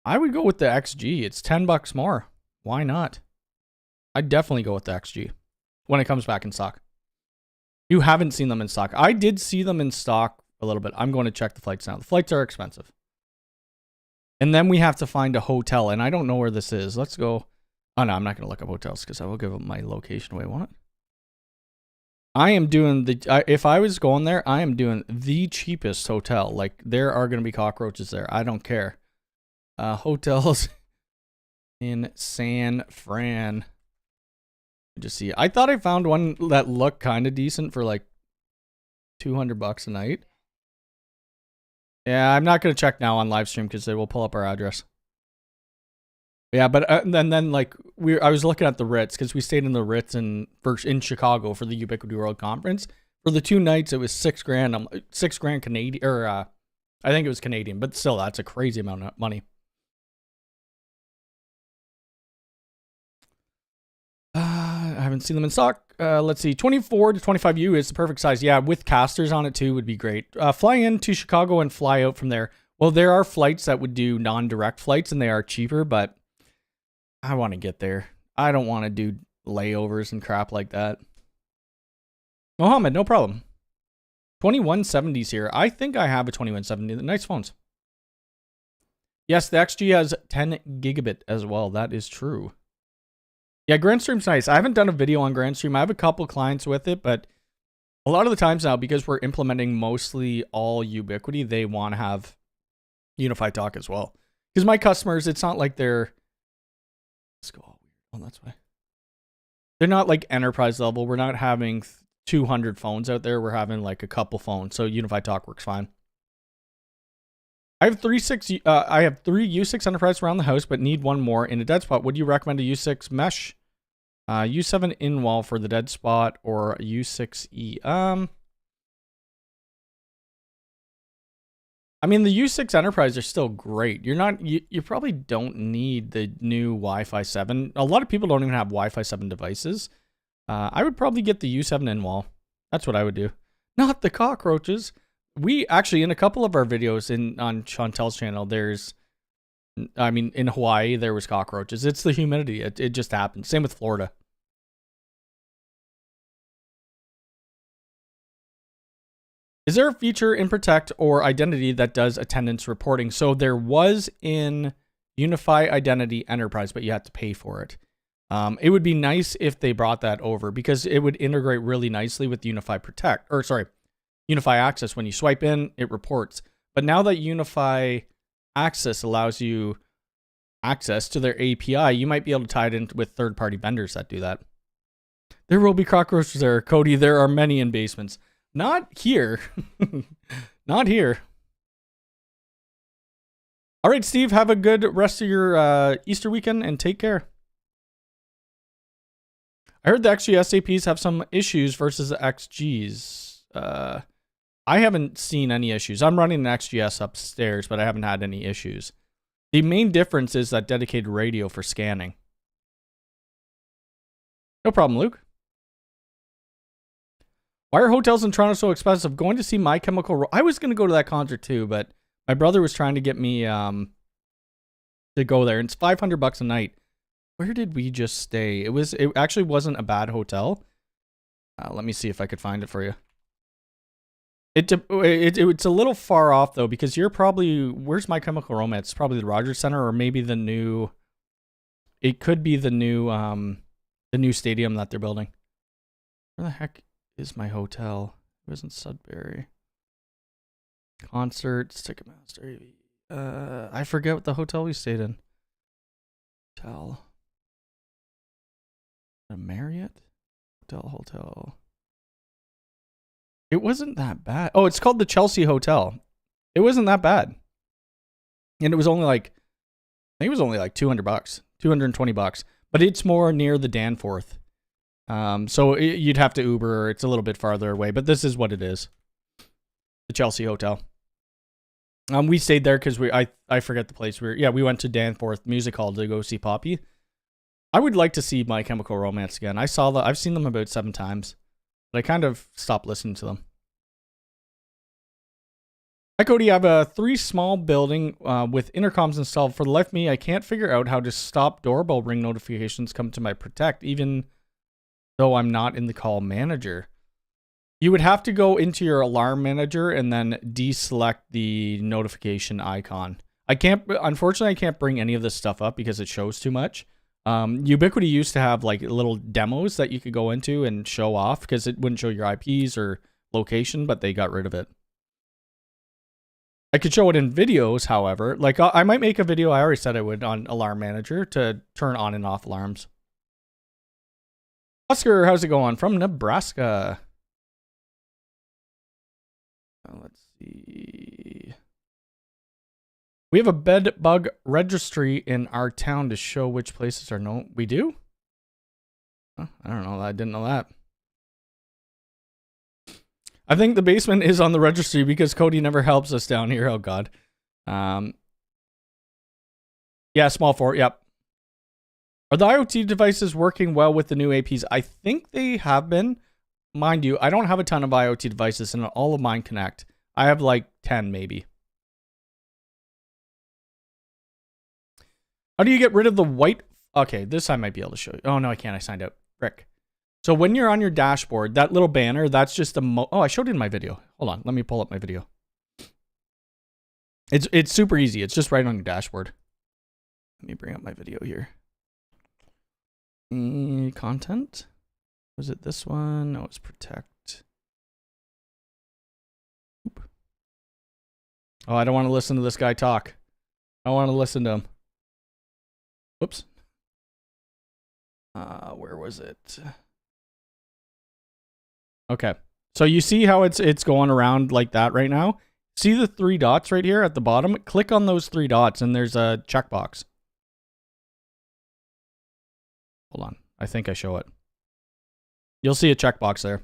I would go with the XG. It's $10 more. Why not? I'd definitely go with the XG when it comes back in stock. You haven't seen them in stock. I did see them in stock a little bit. I'm going to check the flights now. The flights are expensive. And then we have to find a hotel, and I don't know where this is. Let's go. Oh, no, I'm not going to look up hotels because I will give my location away, won't it? I am doing if I was going there, I am doing the cheapest hotel. Like, there are going to be cockroaches there. I don't care. Hotels in San Fran. Just see. I thought I found one that looked kind of decent for like $200 a night. Yeah, I'm not going to check now on live stream because they will pull up our address. Yeah, but then like I was looking at the Ritz because we stayed in the Ritz in Chicago for the Ubiquity World Conference. For the 2 nights, it was $6,000. I'm $6,000 Canadian, or I think it was Canadian, but still, that's a crazy amount of money. I haven't seen them in stock. Let's see, 24 to 25U is the perfect size. Yeah, with casters on it too would be great. Fly into Chicago and fly out from there. Well, there are flights that would do non-direct flights, and they are cheaper, but I want to get there. I don't want to do layovers and crap like that. Mohammed, no problem. 2170s here. I think I have a 2170. Nice phones. Yes, the XG has 10 gigabit as well. That is true. Yeah, Grandstream's nice. I haven't done a video on Grandstream. I have a couple clients with it, but a lot of the times now, because we're implementing mostly all Ubiquity, they want to have Unifi Talk as well. Because my customers, it's not like they're... Let's go. Oh, that's why. They're not like enterprise level. We're not having 200 phones out there. We're having like a couple phones. So Unifi Talk works fine. I have three U6 Enterprise around the house, but need one more in a dead spot. Would you recommend a U6 Mesh? U7 in-wall for the dead spot, or U6E? I mean, the U6 Enterprise are still great. You probably don't need the new Wi-Fi 7. A lot of people don't even have Wi-Fi 7 devices. I would probably get the U7 in-wall. That's what I would do. Not the cockroaches. We actually, in a couple of our videos on Chantel's channel, in Hawaii, there was cockroaches. It's the humidity. It just happens. Same with Florida. Is there a feature in Protect or Identity that does attendance reporting? So there was in Unifi Identity Enterprise, but you had to pay for it. It would be nice if they brought that over because it would integrate really nicely with Unifi Unifi Access. When you swipe in, it reports. But now that Unifi Access allows you access to their API, you might be able to tie it in with third-party vendors that do that. There will be cockroaches there, Cody. There are many in basements. Not here. Not here. All right, Steve, have a good rest of your Easter weekend and take care. I heard the XG SAPs have some issues versus the XGs. I haven't seen any issues. I'm running an XGS upstairs, but I haven't had any issues. The main difference is that dedicated radio for scanning. No problem, Luke. Why are hotels in Toronto so expensive? Going to see My Chemical I was going to go to that concert too, but my brother was trying to get me to go there. And it's $500 a night. Where did we just stay? It actually wasn't a bad hotel. Let me see if I could find it for you. It's a little far off though, because you're probably, where's My Chemical Romance? It's probably the Rogers Center, or maybe the new, it could be the new stadium that they're building. Where the heck is my hotel? It was in Sudbury. Concerts, Ticketmaster. I forget what the hotel we stayed in. Hotel. A Marriott? Hotel. It wasn't that bad. Oh, it's called the Chelsea Hotel. It wasn't that bad. And it was only like, I think it was only like $200, $220. But it's more near the Danforth. So you'd have to Uber. It's a little bit farther away, but this is what it is. The Chelsea Hotel. We stayed there because I forget the place. We went to Danforth Music Hall to go see Poppy. I would like to see My Chemical Romance again. I've seen them about 7 times, but I kind of stopped listening to them. Hi, Cody. I have a 3 small building with intercoms installed. For the life of me, I can't figure out how to stop doorbell ring notifications come to my Protect, even though I'm not in the call manager. You would have to go into your alarm manager and then deselect the notification icon. Unfortunately, I can't bring any of this stuff up because it shows too much. Ubiquity used to have like little demos that you could go into and show off because it wouldn't show your IPs or location, but they got rid of it. I could show it in videos, however. Like, I might make a video, I already said I would, on Alarm Manager to turn on and off alarms. Oscar, how's it going? From Nebraska. Let's see. We have a bed bug registry in our town to show which places are known. We do? Huh, I don't know. I didn't know that. I think the basement is on the registry because Cody never helps us down here. Oh, God. Yeah, small 4. Yep. Are the IoT devices working well with the new APs? I think they have been. Mind you, I don't have a ton of IoT devices and all of mine connect. I have like 10 maybe. How do you get rid of the white? Okay, this I might be able to show you. Oh, no, I can't. I signed out. Frick. So when you're on your dashboard, that little banner, that's just a oh, I showed it in my video. Hold on, let me pull up my video. It's super easy. It's just right on your dashboard. Let me bring up my video here. Content. Was it this one? No, it's protect. Oop. Oh, I don't want to listen to this guy talk. I want to listen to him. Whoops. Where was it? Okay, so you see how it's going around like that right now? See the 3 dots right here at the bottom? Click on those 3 dots and there's a checkbox. Hold on, I think I show it. You'll see a checkbox there.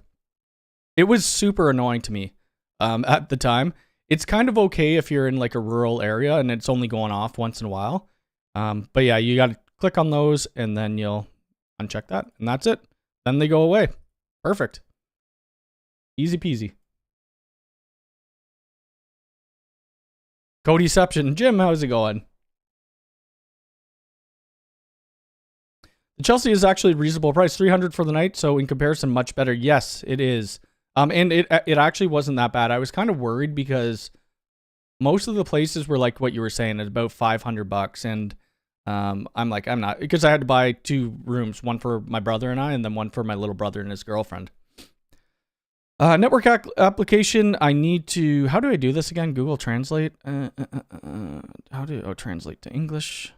It was super annoying to me at the time. It's kind of okay if you're in like a rural area and it's only going off once in a while. But yeah, you got to click on those and then you'll uncheck that and that's it. Then they go away. Perfect. Easy peasy. Codeception. Jim, how's it going? The Chelsea is actually a reasonable price, $300 for the night. So in comparison, much better. Yes, it is. And it actually wasn't that bad. I was kind of worried because most of the places were like what you were saying, at about $500. And I'm like, I'm not, because I had to buy 2 rooms, one for my brother and I, and then one for my little brother and his girlfriend. Network application, I need to, how do I do this again? Google Translate. How do, translate to English.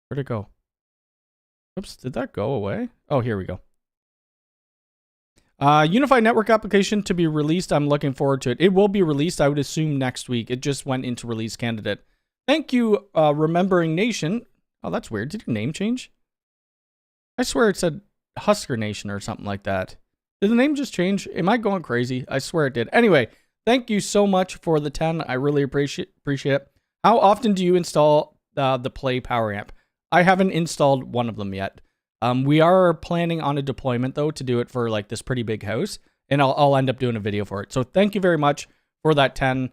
Where'd it go? Oops, did that go away? Oh, here we go. Unified network application to be released. I'm looking forward to it. It will be released, I would assume, next week. It just went into release candidate. Thank you, Remembering Nation. Oh, that's weird. Did your name change? I swear it said Husker Nation or something like that. Did the name just change? Am I going crazy? I swear it did. Anyway, thank you so much for the 10. I really appreciate it. How often do you install the Play Power Amp? I haven't installed one of them yet. We are planning on a deployment though to do it for like this pretty big house, and I'll end up doing a video for it. So thank you very much for that 10.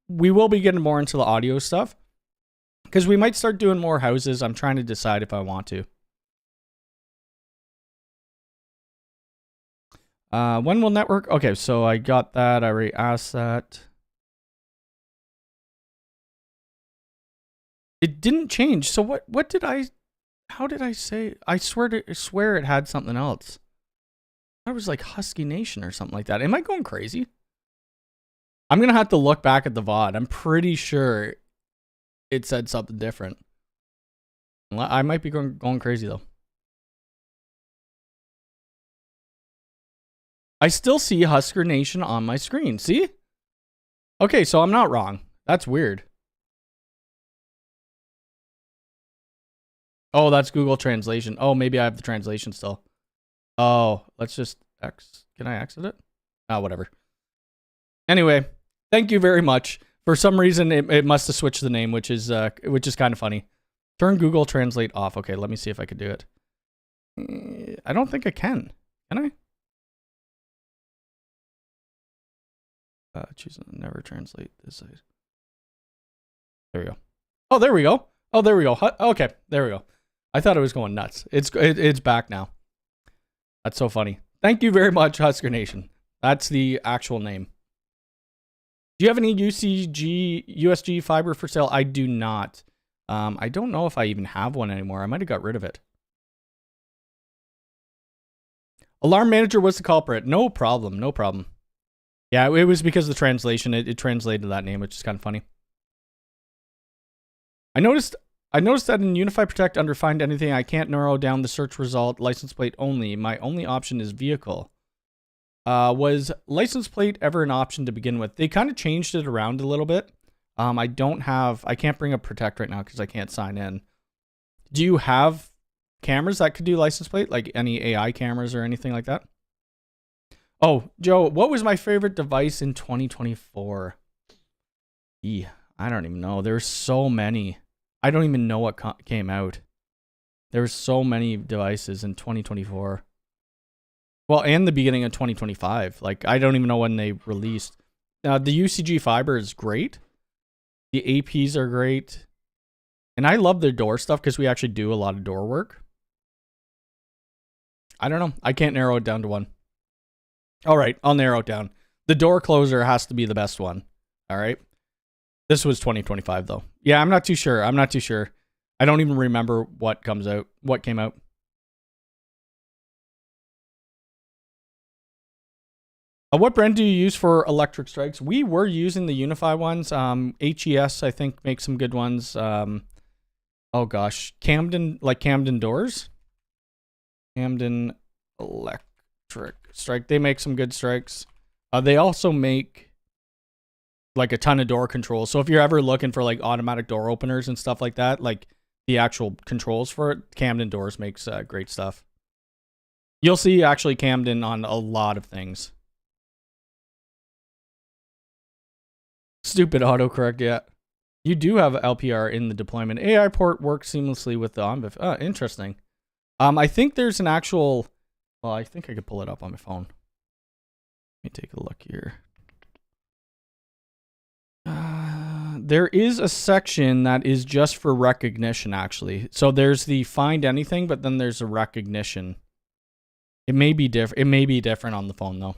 We will be getting more into the audio stuff because we might start doing more houses. I'm trying to decide if I want to. When will network? Okay, so I got that. I already asked that. It didn't change. So what did I, how did I say? I swear it had something else. I was like Husky Nation or something like that. Am I going crazy? I'm going to have to look back at the VOD. I'm pretty sure it said something different. I might be going crazy though. I still see Husker Nation on my screen. See? Okay, so I'm not wrong. That's weird. Oh, that's Google Translation. Oh, maybe I have the translation still. Oh, let's just can I exit it? Oh, whatever. Anyway, thank you very much. For some reason, it must have switched the name, which is kind of funny. Turn Google Translate off. Okay, let me see if I can do it. I don't think I can. Can I? Choose never translate this side. There we go. Oh, there we go. Oh, there we go. Okay, there we go. I thought it was going nuts. It's back now. That's so funny. Thank you very much, Husker Nation. That's the actual name. Do you have any USG fiber for sale? I do not. I don't know if I even have one anymore. I might have got rid of it. Alarm Manager was the culprit. No problem. No problem. Yeah, it was because of the translation. It translated that name, which is kind of funny. I noticed that in Unifi Protect under Find Anything, I can't narrow down the search result license plate only. My only option is vehicle. Was license plate ever an option to begin with? They kind of changed it around a little bit. I can't bring up Protect right now because I can't sign in. Do you have cameras that could do license plate? Like any AI cameras or anything like that? Oh, Joe, what was my favorite device in 2024? I don't even know. There's so many. I don't even know what came out. There were so many devices in 2024. Well, and the beginning of 2025. Like, I don't even know when they released. The UCG fiber is great. The APs are great. And I love their door stuff because we actually do a lot of door work. I don't know. I can't narrow it down to one. All right, I'll narrow it down. The door closer has to be the best one. All right. This was 2025 though. Yeah, I'm not too sure. I don't even remember what came out. What brand do you use for electric strikes? We were using the Unifi ones. HES, I think, makes some good ones. Oh gosh, Camden doors. Camden Electric Strike. They make some good strikes. They also make like a ton of door controls. So if you're ever looking for like automatic door openers and stuff like that, like the actual controls for it, Camden Doors makes great stuff. You'll see actually Camden on a lot of things. Stupid autocorrect, yeah. You do have LPR in the deployment. AI port works seamlessly with the OnVIF. Interesting. I think there's an actual... Well, I think I could pull it up on my phone. Let me take a look here. There is a section that is just for recognition, actually. So there's the find anything, but then there's a recognition. It may be different. It may be different on the phone, though.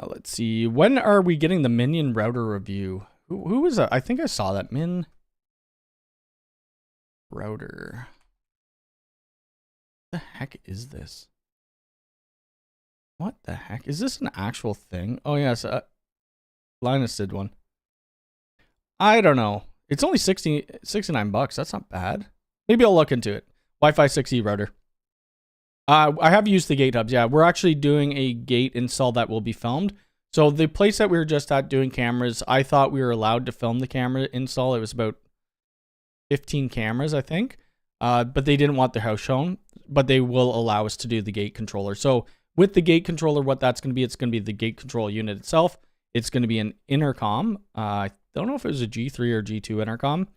Let's see. When are we getting the Minion router review? Who was that? I think I saw that. Min router. What the heck is this? What the heck? Is this an actual thing? Oh, yes. Linus did one. I don't know. It's only 69 bucks. That's not bad. Maybe I'll look into it. Wi-Fi 6E router. I have used the gate hubs. Yeah, we're actually doing a gate install that will be filmed. So the place that we were just at doing cameras, I thought we were allowed to film the camera install. It was about 15 cameras, I think. But they didn't want their house shown. But they will allow us to do the gate controller. So with the gate controller, what that's going to be, it's going to be the gate control unit itself. It's going to be an intercom. I don't know if it was a G3 or G2 intercom.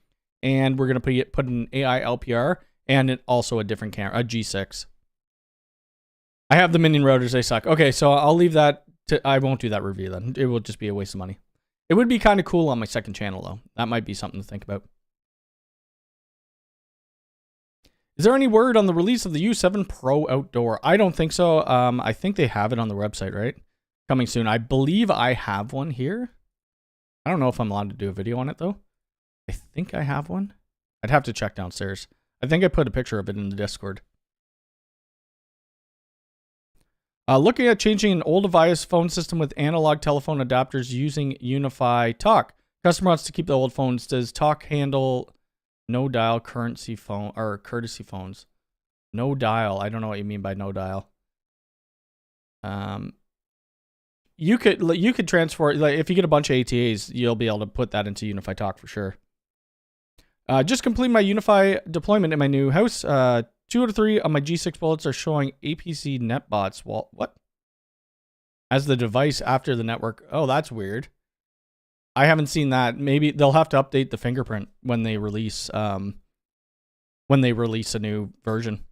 And we're going to put an AI LPR and also a different camera, a G6. I have the Minion routers. They suck. Okay, so I'll leave that to... I won't do that review then. It will just be a waste of money. It would be kind of cool on my second channel, though. That might be something to think about. Is there any word on the release of the U7 Pro Outdoor? I don't think so. I think they have it on their website, right? Coming soon. I believe I have one here. I don't know if I'm allowed to do a video on it, though. I think I have one. I'd have to check downstairs. I think I put a picture of it in the Discord. Looking at changing an old device phone system with analog telephone adapters using Unifi Talk. Customer wants to keep the old phones. Does Talk handle no dial courtesy phones? No dial. I don't know what you mean by no dial. You could transfer, like, if you get a bunch of ATAs, you'll be able to put that into Unifi Talk for sure. Just complete my Unifi deployment in my new house. 2 out of 3 of my G6 bullets are showing APC netbots. Well, what? As the device after the network. Oh, that's weird. I haven't seen that. Maybe they'll have to update the fingerprint when they release a new version.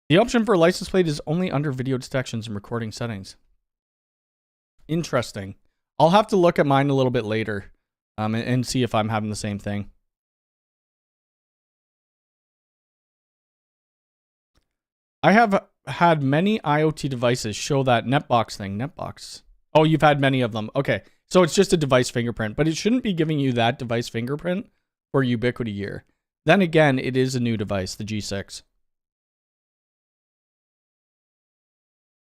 The option for license plate is only under video detections and recording settings. Interesting. I'll have to look at mine a little bit later and see if I'm having the same thing. I have had many IoT devices show that netbox thing. Netbox. Oh, you've had many of them. Okay. So it's just a device fingerprint, but it shouldn't be giving you that device fingerprint for Ubiquiti year. Then again, it is a new device, the G6.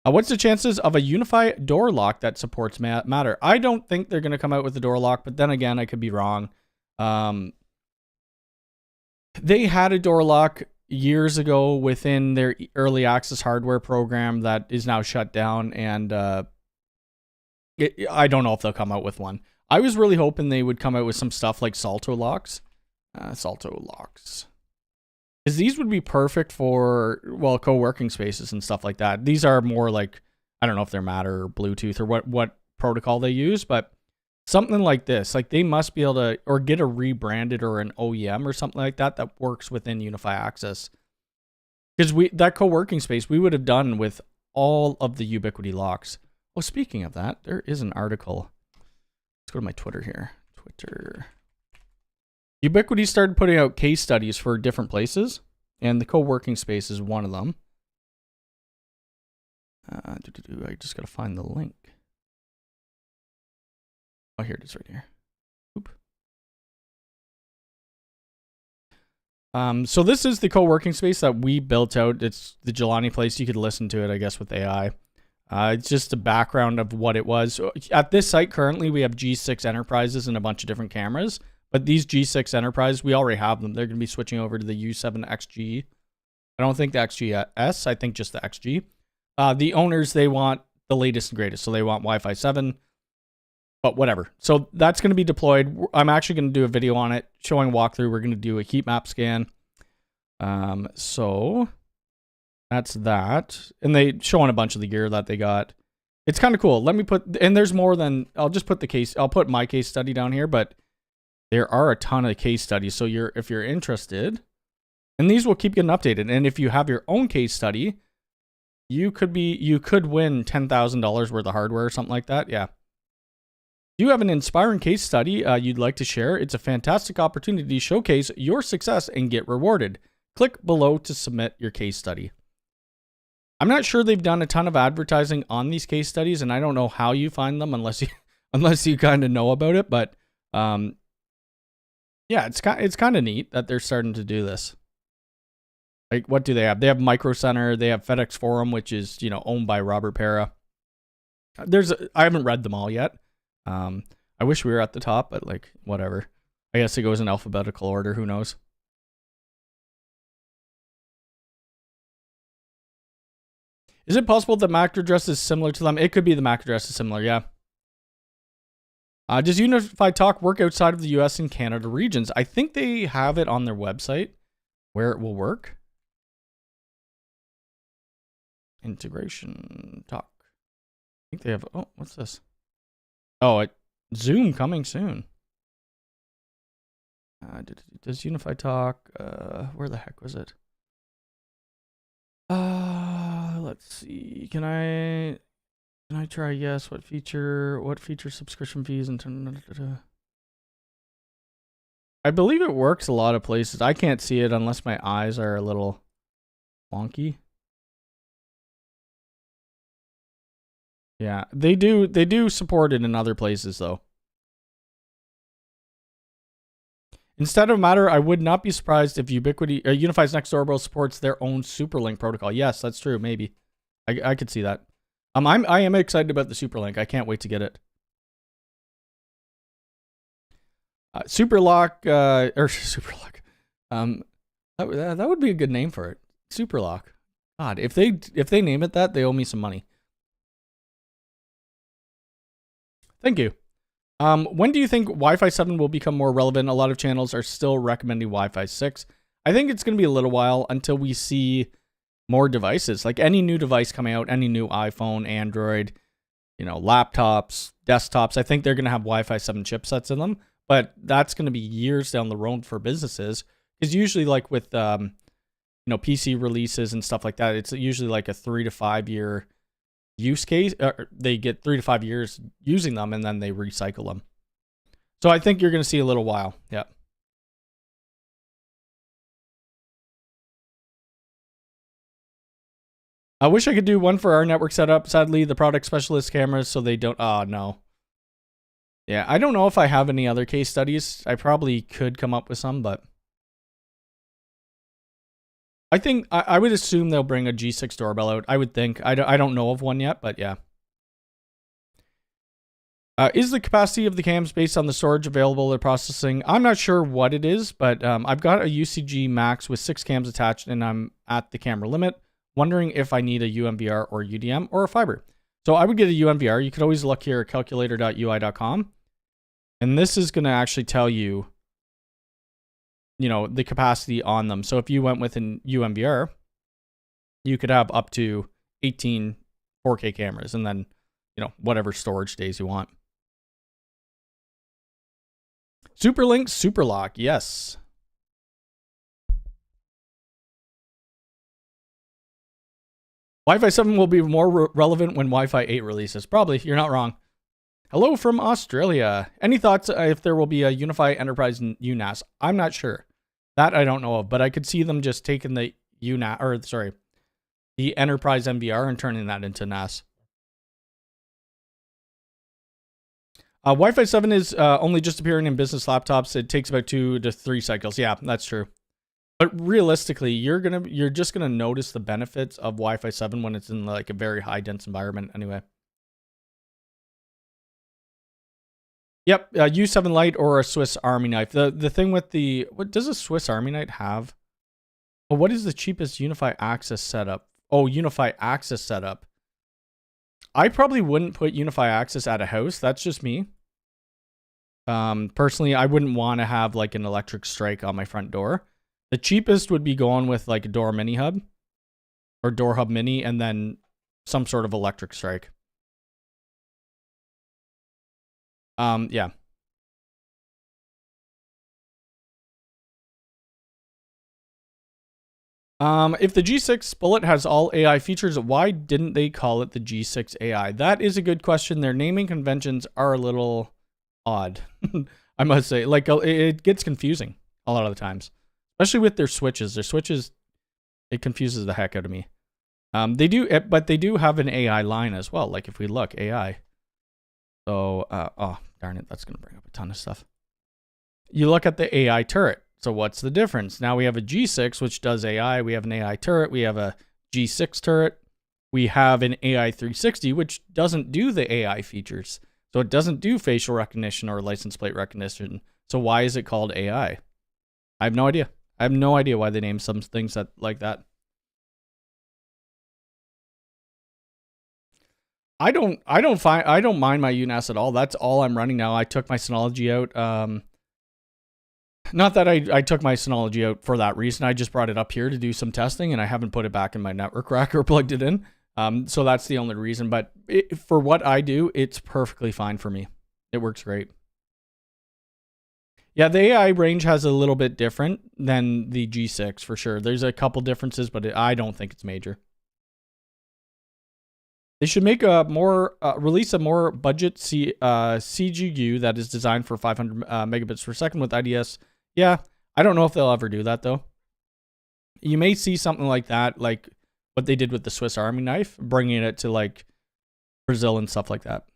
What's the chances of a Unifi door lock that supports Matter? I don't think they're going to come out with the door lock, but then again, I could be wrong. They had a door lock years ago within their early access hardware program that is now shut down, and I don't know if they'll come out with one. I was really hoping they would come out with some stuff like Salto locks. Salto locks. Because these would be perfect for, well, co-working spaces and stuff like that. These are more like, I don't know if they're Matter or Bluetooth or what protocol they use, but something like this. Like they must be able to, or get a rebranded or an OEM or something like that that works within Unifi Access. Because that co-working space we would have done with all of the Ubiquiti locks. Oh, speaking of that, there is an article. Let's go to my Twitter here. Twitter. Ubiquiti started putting out case studies for different places, and the co-working space is one of them. I just got to find the link. Oh, here it is right here. Oop. So this is the co-working space that we built out. It's the Jelani place. You could listen to it, I guess, with AI. It's just a background of what it was. At this site, currently, we have G6 Enterprises and a bunch of different cameras. But these G6 Enterprise, we already have them. They're going to be switching over to the U7 XG. I don't think the XGS. I think just the XG. The owners, they want the latest and greatest. So they want Wi-Fi 7. But whatever. So that's going to be deployed. I'm actually going to do a video on it, showing a walkthrough. We're going to do a heat map scan. So that's that. And they showing a bunch of the gear that they got. It's kind of cool. Let me put, and there's more than, I'll just put the case, I'll put my case study down here, but there are a ton of case studies. So if you're interested, and these will keep getting updated. And if you have your own case study, you could win $10,000 worth of hardware or something like that. Yeah. Do you have an inspiring case study you'd like to share? It's a fantastic opportunity to showcase your success and get rewarded. Click below to submit your case study. I'm not sure they've done a ton of advertising on these case studies, and I don't know how you find them unless you kind of know about it. But yeah, it's kind of neat that they're starting to do this. Like, what do they have? They have Micro Center. They have FedEx Forum, which is, owned by Robert Pera. I haven't read them all yet. I wish we were at the top, but like, whatever. I guess it goes in alphabetical order. Who knows? Is it possible the MAC address is similar to them? It could be the MAC address is similar, yeah. Does Unifi Talk work outside of the US and Canada regions? I think they have it on their website where it will work. Integration Talk. I think they have, oh, what's this? Oh, Zoom coming soon. Does Unifi Talk, where the heck was it? Let's see. Can I try yes? What feature subscription fees and I believe it works a lot of places. I can't see it unless my eyes are a little wonky. Yeah, they do support it in other places though. Instead of Matter, I would not be surprised if Unifi's next doorbell supports their own Superlink protocol. Yes, that's true. Maybe I could see that. I am excited about the Superlink. I can't wait to get it. Superlock or Superlock. That would be a good name for it. Superlock. God, if they name it that, they owe me some money. Thank you. When do you think Wi-Fi 7 will become more relevant? A lot of channels are still recommending Wi-Fi 6. I think it's going to be a little while until we see more devices. Like any new device coming out, any new iPhone, Android, laptops, desktops. I think they're going to have Wi-Fi 7 chipsets in them, but that's going to be years down the road for businesses. Because usually, like with PC releases and stuff like that, it's usually like a 3 to 5 year use case. They get 3 to 5 years using them and then they recycle them. So I think you're going to see a little while. Yeah. I wish I could do one for our network setup. Sadly, the product specialist cameras, so they don't. Oh, no. Yeah, I don't know if I have any other case studies. I probably could come up with some, but I think I would assume they'll bring a G6 doorbell out. I would think. I don't know of one yet, but yeah. Is the capacity of the cams based on the storage available or processing? I'm not sure what it is, but I've got a UCG Max with 6 cams attached, and I'm at the camera limit. Wondering if I need a UMVR or UDM or a fiber. So I would get a UMVR. You could always look here at calculator.ui.com. And this is going to actually tell you, the capacity on them. So if you went with an UMVR, you could have up to 18 4K cameras and then, whatever storage days you want. Superlink, Superlock, yes. Wi-Fi 7 will be more relevant when Wi-Fi 8 releases. Probably, you're not wrong. Hello from Australia. Any thoughts if there will be a Unifi Enterprise UNAS? I'm not sure. That I don't know of, but I could see them just taking the the Enterprise MVR and turning that into NAS. Wi-Fi 7 is only just appearing in business laptops. It takes about 2 to 3 cycles. Yeah, that's true. But realistically, you're just gonna notice the benefits of Wi-Fi 7 when it's in like a very high dense environment anyway. Yep, U7 Lite or a Swiss Army knife. The thing with what does a Swiss Army knife have? Oh, what is the cheapest Unifi Access setup? Oh, Unifi Access setup. I probably wouldn't put Unifi Access at a house. That's just me. Personally, I wouldn't want to have like an electric strike on my front door. The cheapest would be going with like a Door Mini Hub or Door Hub Mini and then some sort of electric strike. Yeah. If the G6 Bullet has all AI features, why didn't they call it the G6 AI? That is a good question. Their naming conventions are a little odd. I must say, like it gets confusing a lot of the times. Especially with their switches. Their switches, it confuses the heck out of me. They do have an AI line as well. Like if we look, AI. So, oh, darn it. That's going to bring up a ton of stuff. You look at the AI turret. So what's the difference? Now we have a G6, which does AI. We have an AI turret. We have a G6 turret. We have an AI 360, which doesn't do the AI features. So it doesn't do facial recognition or license plate recognition. So why is it called AI? I have no idea. I have no idea why they name some things like that. I don't mind my UNAS at all. That's all I'm running now. I took my Synology out. Not that I took my Synology out for that reason. I just brought it up here to do some testing, and I haven't put it back in my network rack or plugged it in. So that's the only reason. But for what I do, it's perfectly fine for me. It works great. Yeah, the AI range has a little bit different than the G6 for sure. There's a couple differences, but I don't think it's major. They should make release a more budget CGU that is designed for 500 megabits per second with IDS. Yeah, I don't know if they'll ever do that though. You may see something like that, like what they did with the Swiss Army knife, bringing it to like Brazil and stuff like that.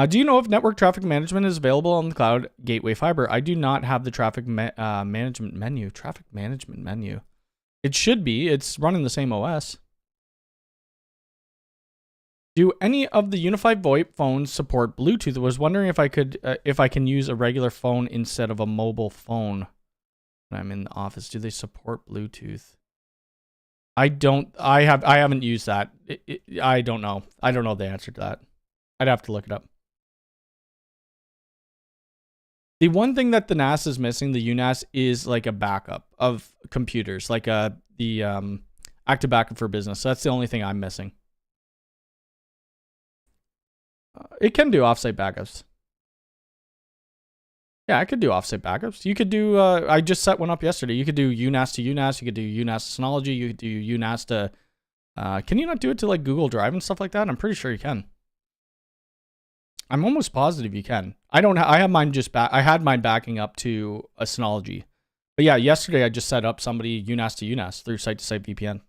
Do you know if network traffic management is available on the cloud gateway fiber? I do not have the traffic management menu. Traffic management menu. It should be. It's running the same OS. Do any of the Unifi VoIP phones support Bluetooth? I was wondering if I can use a regular phone instead of a mobile phone when I'm in the office. Do they support Bluetooth? I haven't used that. I don't know. I don't know the answer to that. I'd have to look it up. The one thing that the NAS is missing, the UNAS, is like a backup of computers, like the active backup for business. So that's the only thing I'm missing. It can do offsite backups. Yeah, I could do offsite backups. You could do, I just set one up yesterday. You could do UNAS to UNAS. You could do UNAS to Synology. You could do UNAS to, can you not do it to like Google Drive and stuff like that? I'm pretty sure you can. I'm almost positive you can. I have mine I had mine backing up to a Synology. But yeah, yesterday I just set up somebody UNAS to UNAS through site-to-site VPN.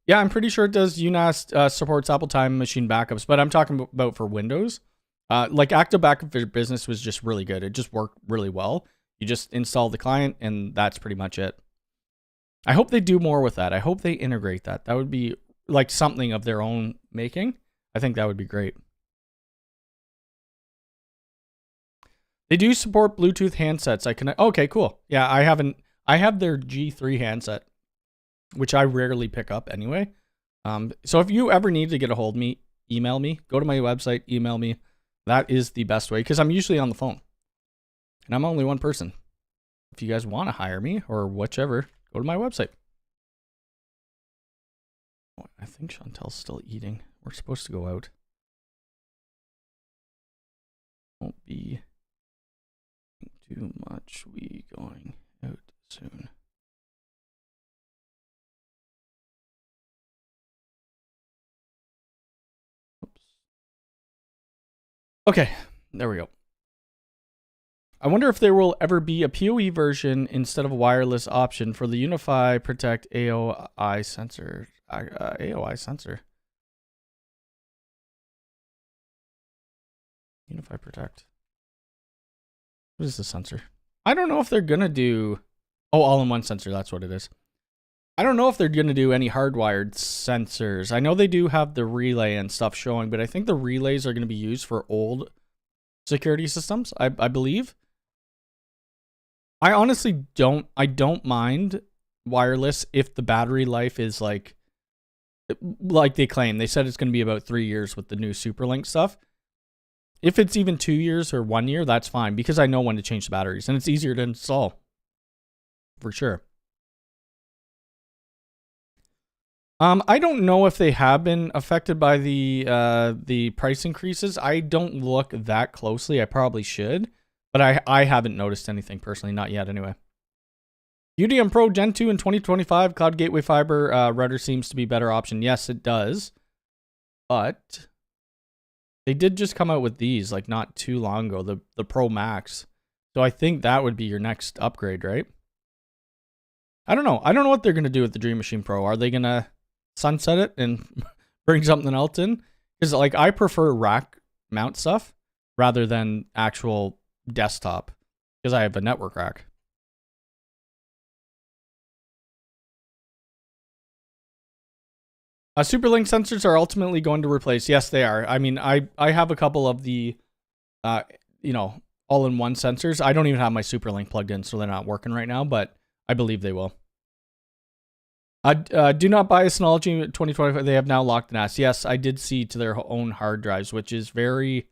Yeah, I'm pretty sure it does. UNAS supports Apple Time Machine backups, but I'm talking about for Windows. Like Active Backup for Business was just really good. It just worked really well. You just install the client, and that's pretty much it. I hope they do more with that. I hope they integrate that. That would be like something of their own making. I think that would be great. They do support Bluetooth handsets. Okay, cool. Yeah, I have their G3 handset, which I rarely pick up anyway. So if you ever need to get a hold of me, email me. Go to my website, email me. That is the best way because I'm usually on the phone. And I'm only one person. If you guys want to hire me or whichever, go to my website. Oh, I think Chantel's still eating. We're supposed to go out. Won't be too much. We going out soon. Oops. Okay, there we go. I wonder if there will ever be a PoE version instead of a wireless option for the Unifi Protect AOI sensor. AOI sensor. Unifi Protect. What is the sensor? I don't know if they're gonna do. Oh, all-in-one sensor. That's what it is. I don't know if they're gonna do any hardwired sensors. I know they do have the relay and stuff showing, but I think the relays are gonna be used for old security systems. I believe. I honestly don't mind wireless if the battery life is like they claim. They said it's going to be about 3 years with the new Superlink stuff. If it's even 2 years or 1 year, that's fine because I know when to change the batteries and it's easier to install. For sure. I don't know if they have been affected by the price increases. I don't look that closely. I probably should. But I haven't noticed anything personally, not yet anyway. UDM Pro Gen 2 in 2025, Cloud Gateway Fiber router seems to be a better option. Yes, it does. But they did just come out with these like not too long ago, the Pro Max. So I think that would be your next upgrade, right? I don't know. I don't know what they're going to do with the Dream Machine Pro. Are they going to sunset it and bring something else in? Because like I prefer rack mount stuff rather than actual desktop because I have a network rack. Superlink sensors are ultimately going to replace. Yes, they are. I mean, I have a couple of the, all-in-one sensors. I don't even have my Superlink plugged in, so they're not working right now, but I believe they will. Do not buy a Synology 2025. They have now locked the NAS. Yes, I did see to their own hard drives, which is very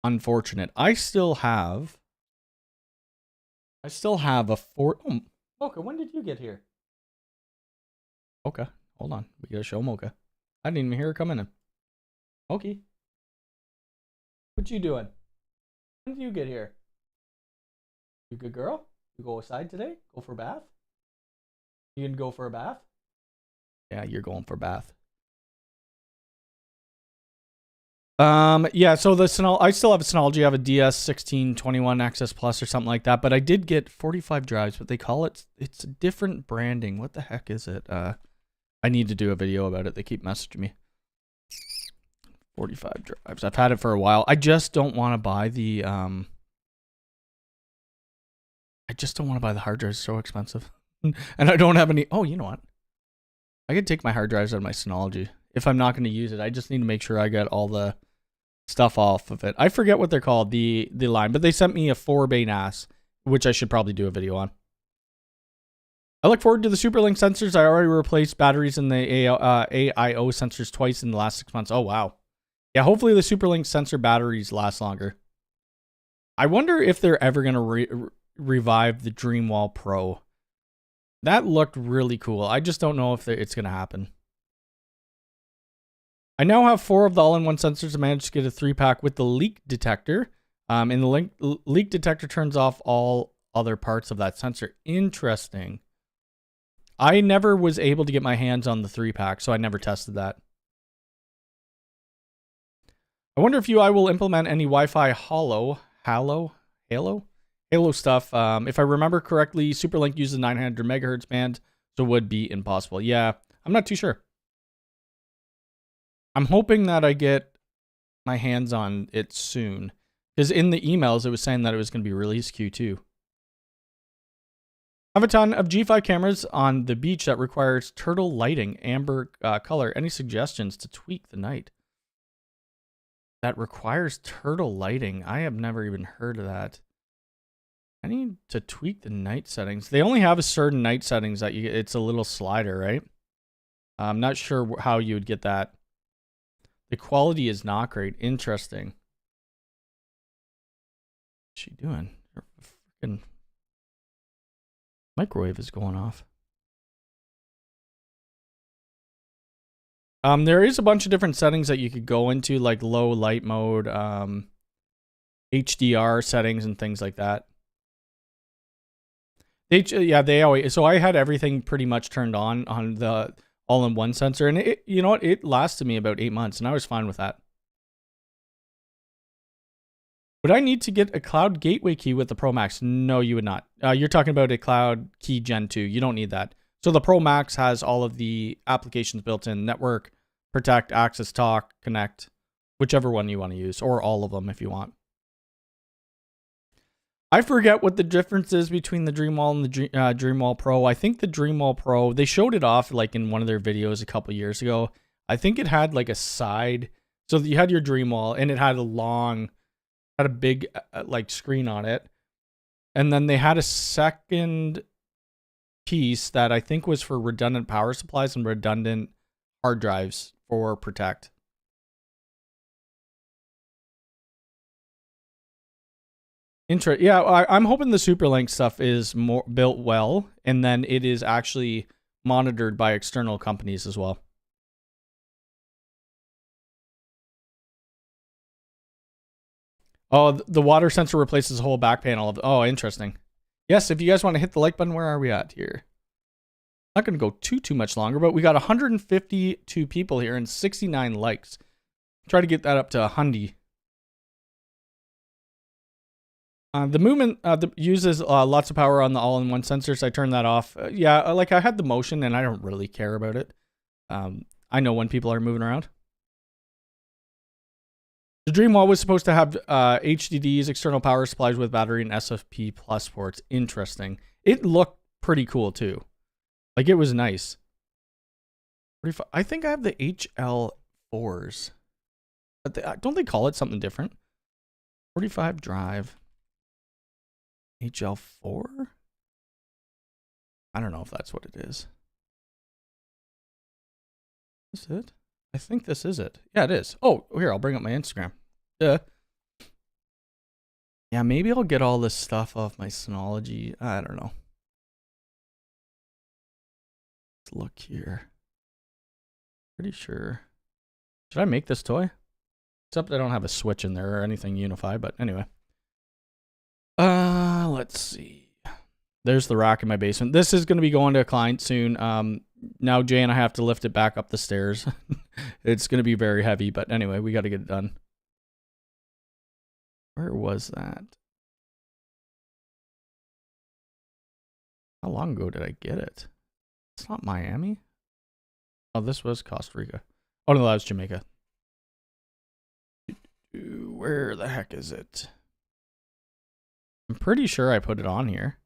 unfortunate. I still have a oh, Mocha, when did you get here? Okay, hold on. We gotta show Mocha. I didn't even hear her coming in. Okay. What you doing? When did you get here? You good girl? You go outside today? Go for a bath? You gonna go for a bath? Yeah, you're going for a bath. Yeah, so I still have a Synology. I have a DS1621 Access Plus or something like that, but I did get 45 drives, but they call it's a different branding. What the heck is it? I need to do a video about it. They keep messaging me. 45 drives. I've had it for a while. I just don't want to buy the hard drives. It's so expensive. And I don't have any. Oh, you know what? I could take my hard drives out of my Synology. If I'm not going to use it, I just need to make sure I get all the stuff off of it. I forget what they're called, the line, but they sent me a 4-bay NAS, which I should probably do a video on. I look forward to the Superlink sensors. I already replaced batteries in the AIO sensors twice in the last 6 months. Oh, wow. Yeah, hopefully the Superlink sensor batteries last longer. I wonder if they're ever going to revive the Dreamwall Pro. That looked really cool. I just don't know if it's going to happen. I now have 4 of the all-in-one sensors. I managed to get a 3-pack with the leak detector. And the leak detector turns off all other parts of that sensor. Interesting. I never was able to get my hands on the 3-pack, so I never tested that. I wonder if UI will implement any Wi-Fi Halo stuff. If I remember correctly, Superlink uses 900 megahertz band, so it would be impossible. Yeah, I'm not too sure. I'm hoping that I get my hands on it soon, because in the emails it was saying that it was going to be released Q2. I have a ton of G5 cameras on the beach that requires turtle lighting, amber color. Any suggestions to tweak the night? That requires turtle lighting. I have never even heard of that. I need to tweak the night settings. They only have a certain night settings that you. It's a little slider, right? I'm not sure how you would get that. The quality is not great. Interesting. What's she doing? Her freaking microwave is going off. There is a bunch of different settings that you could go into, like low light mode, HDR settings, and things like that. They always. So I had everything pretty much turned on the all-in-one sensor, and it, you know what, it lasted me about 8 months, and I was fine with that. Would I need to get a cloud gateway key with the Pro Max? No, you would not. You're talking about a cloud key Gen 2. You don't need that. So the Pro Max has all of the applications built in: network, protect, access, talk, connect, whichever one you want to use, or all of them if you want. I forget what the difference is between the Dreamwall and the Dreamwall Pro. I think the Dreamwall Pro, they showed it off like in one of their videos a couple years ago. I think it had like a side, so you had your Dreamwall and it had a big like screen on it. And then they had a second piece that I think was for redundant power supplies and redundant hard drives for Protect. Yeah, I'm hoping the Superlink stuff is more built well, and then it is actually monitored by external companies as well. Oh, the water sensor replaces the whole back panel of. Oh, interesting. Yes, if you guys want to hit the like button, where are we at here? Not going to go too much longer, but we got 152 people here and 69 likes. Try to get that up to 100. The movement uses lots of power on the all-in-one sensors. I turned that off. Yeah, like I had the motion, and I don't really care about it. I know when people are moving around. The Dreamwall was supposed to have HDDs, external power supplies with battery, and SFP plus ports. Interesting. It looked pretty cool too. Like it was nice. I think I have the HL4s. But don't they call it something different? 45 drive. HL4? I don't know if that's what it is. Is this it? I think this is it. Yeah, it is. Oh, here, I'll bring up my Instagram. Yeah, maybe I'll get all this stuff off my Synology. I don't know. Let's look here. Pretty sure. Should I make this toy? Except I don't have a switch in there or anything Unifi, but anyway. Let's see. There's the rack in my basement. This is going to be going to a client soon. Now Jay and I have to lift it back up the stairs. It's going to be very heavy, but anyway, we got to get it done. Where was that? How long ago did I get it? It's not Miami. Oh, this was Costa Rica. Oh, no, that was Jamaica. Where the heck is it? I'm pretty sure I put it on here.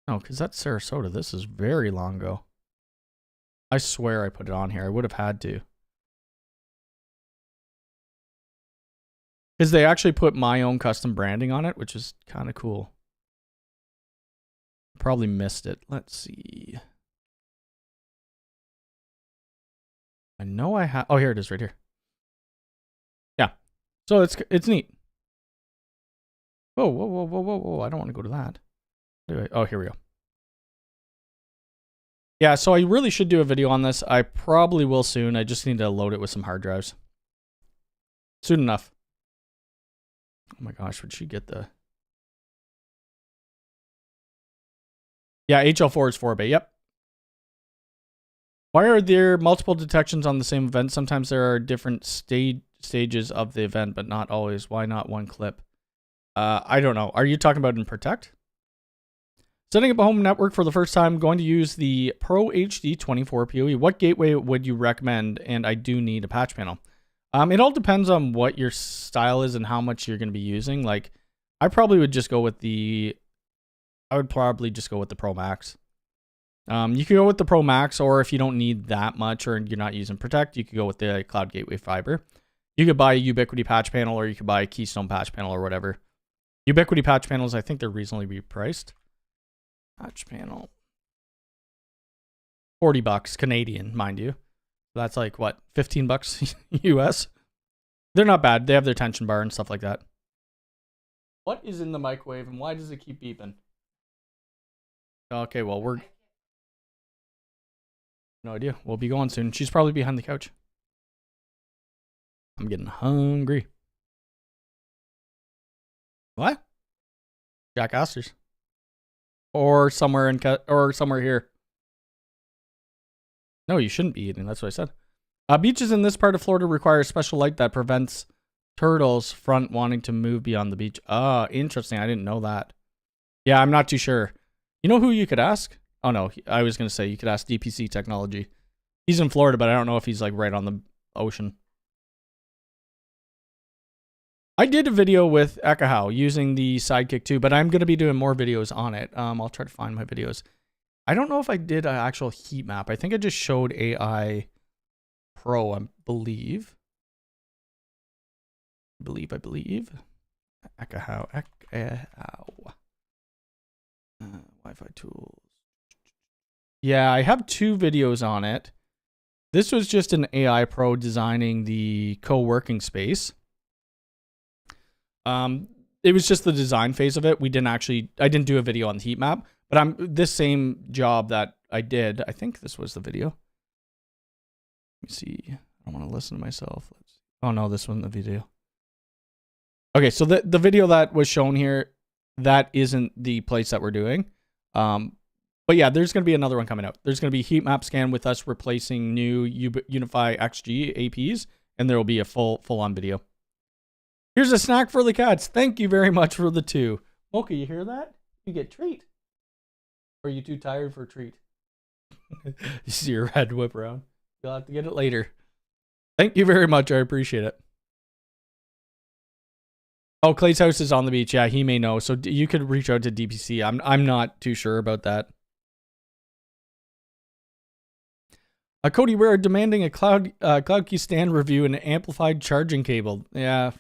No, because that's Sarasota. This is very long ago. I swear I put it on here. I would have had to. Because they actually put my own custom branding on it, which is kind of cool. Probably missed it. Let's see. I know I have. Oh, here it is right here. Yeah. So it's neat. Whoa, whoa, whoa, whoa, whoa, whoa. I don't want to go to that. Oh, here we go. Yeah, so I really should do a video on this. I probably will soon. I just need to load it with some hard drives. Soon enough. Oh my gosh, would she get the... Yeah, HL4 is 4-bay, yep. Why are there multiple detections on the same event? Sometimes there are different stages of the event, but not always. Why not one clip? I don't know. Are you talking about in Protect? Setting up a home network for the first time, going to use the Pro HD 24 PoE. What gateway would you recommend? And I do need a patch panel. It all depends on what your style is and how much you're going to be using. Like, I probably would just go with the... I would probably just go with the Pro Max. You could go with the Pro Max, or if you don't need that much or you're not using Protect, you could go with the Cloud Gateway Fiber. You could buy a Ubiquiti patch panel, or you could buy a Keystone patch panel or whatever. Ubiquiti patch panels, I think they're reasonably priced. Patch panel. $40 Canadian, mind you. That's like, what, 15 bucks US? They're not bad. They have their tension bar and stuff like that. What is in the microwave and why does it keep beeping? Okay, well, we're... No idea. We'll be going soon. She's probably behind the couch. I'm getting hungry. What? Jack Astor's. Or somewhere somewhere here. No, you shouldn't be eating. That's what I said. Beaches in this part of Florida require special light that prevents turtles from wanting to move beyond the beach. Ah, interesting. I didn't know that. Yeah, I'm not too sure. You know who you could ask? Oh, no. I was going to say you could ask DPC Technology. He's in Florida, but I don't know if he's like right on the ocean. I did a video with Ekahau using the Sidekick too, but I'm going to be doing more videos on it. I'll try to find my videos. I don't know if I did an actual heat map. I think I just showed AI Pro, I believe. I believe. Ekahau. Wi-Fi tools. Yeah, I have 2 videos on it. This was just an AI Pro designing the co-working space. It was just the design phase of it. I didn't do a video on the heat map, but this same job that I did, I think this was the video. Let me see. I don't want to listen to myself. Oh no, this wasn't the video. Okay, so the video that was shown here, that isn't the place that we're doing. But yeah, there's going to be another one coming out. There's going to be heat map scan with us replacing new Unifi XG APs, and there will be a full-on video. Here's a snack for the cats. Thank you very much for the 2. Mocha, you hear that? You get treat. Or are you too tired for a treat? You see your head whip around. You'll have to get it later. Thank you very much. I appreciate it. Oh, Clay's house is on the beach. Yeah, he may know. So you could reach out to DPC. I'm not too sure about that. Cody, we're demanding a cloud key stand review and an amplified charging cable. Yeah.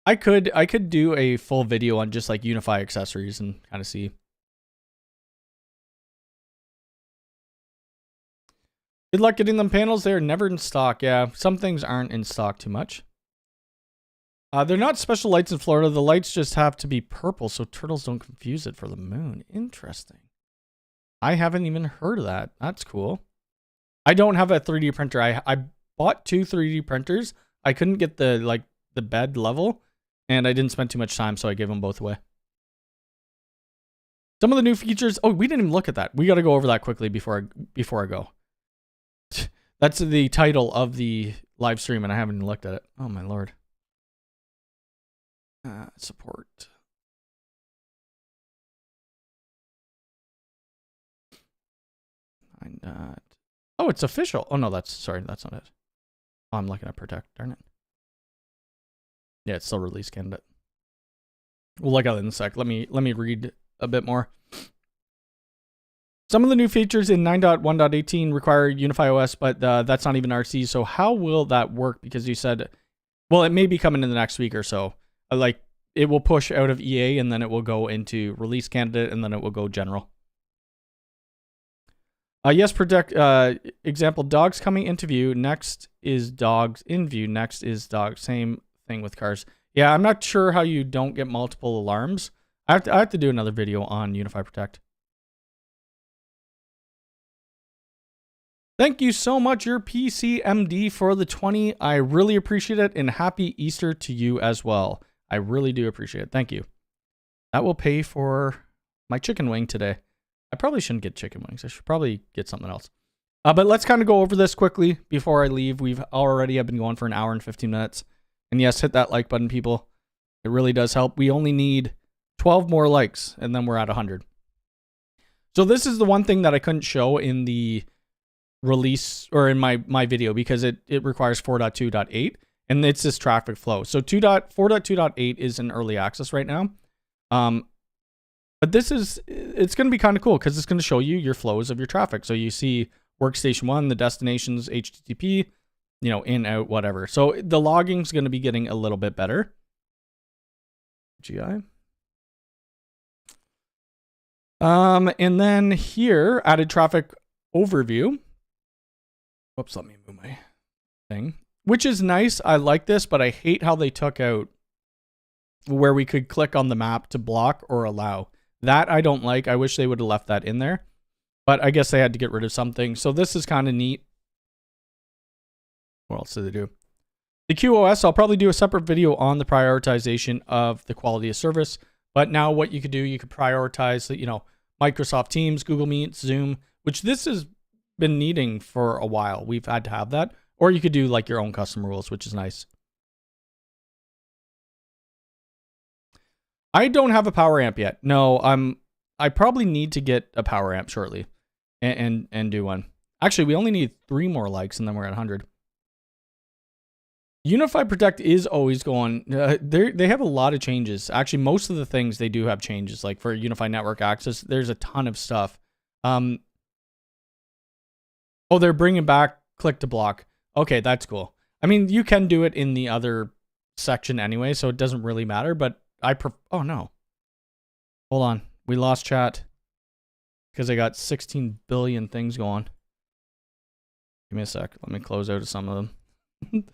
I could do a full video on just like Unifi accessories and kind of see. Good luck getting them panels. They're never in stock. Yeah, some things aren't in stock too much. They're not special lights in Florida. The lights just have to be purple so turtles don't confuse it for the moon. Interesting. I haven't even heard of that. That's cool. I don't have a 3D printer. I bought 2 3D printers. I couldn't get the bed level. And I didn't spend too much time, so I gave them both away. Some of the new features... Oh, we didn't even look at that. We got to go over that quickly before I go. That's the title of the live stream, and I haven't even looked at it. Oh, my lord. Support. Find that. Oh, it's official. Oh, no, that's not it. Oh, I'm looking at Protect. Darn it. Yeah, it's still release candidate. We'll look at it in a sec. Let me read a bit more. Some of the new features in 9.1.18 require Unifi OS, but that's not even RC. So how will that work? Because you said, well, it may be coming in the next week or so. Like, it will push out of EA, and then it will go into release candidate, and then it will go general. Yes, Protect. Example, dogs coming into view. Next is dogs in view. Next is dogs. Same thing with cars. Yeah, I'm not sure how you don't get multiple alarms. I have to do another video on Unifi Protect. Thank you so much, your PCMD, for the 20. I really appreciate it, and happy Easter to you as well. I really do appreciate it. Thank you. That will pay for my chicken wing today. I probably shouldn't get chicken wings. I should probably get something else. But let's kind of go over this quickly before I leave. We've already been going for an hour and 15 minutes. And yes, hit that like button, people. It really does help. We only need 12 more likes, and then we're at 100. So this is the one thing that I couldn't show in the release or in my video because it requires 4.2.8, and it's this traffic flow. So 4.2.8 is in early access right now. But it's going to be kind of cool because it's going to show you your flows of your traffic. So you see workstation 1, the destinations, HTTP, in, out, whatever. So the logging is going to be getting a little bit better. GI. And then here, added traffic overview. Whoops, let me move my thing. Which is nice. I like this, but I hate how they took out where we could click on the map to block or allow. That I don't like. I wish they would have left that in there. But I guess they had to get rid of something. So this is kind of neat. What else did they do? The QoS, I'll probably do a separate video on the prioritization of the quality of service. But now what you could do, you could prioritize, Microsoft Teams, Google Meet, Zoom, which this has been needing for a while. We've had to have that. Or you could do like your own custom rules, which is nice. I don't have a power amp yet. No, I probably need to get a power amp shortly and do one. Actually, we only need 3 more likes and then we're at 100. Unifi Protect is always going. They have a lot of changes. Actually, most of the things they do have changes. Like for Unifi Network Access, there's a ton of stuff. Oh, they're bringing back click to block. Okay, that's cool. I mean, you can do it in the other section anyway, so it doesn't really matter. But oh no. Hold on, we lost chat because I got 16 billion things going. Give me a sec. Let me close out of some of them.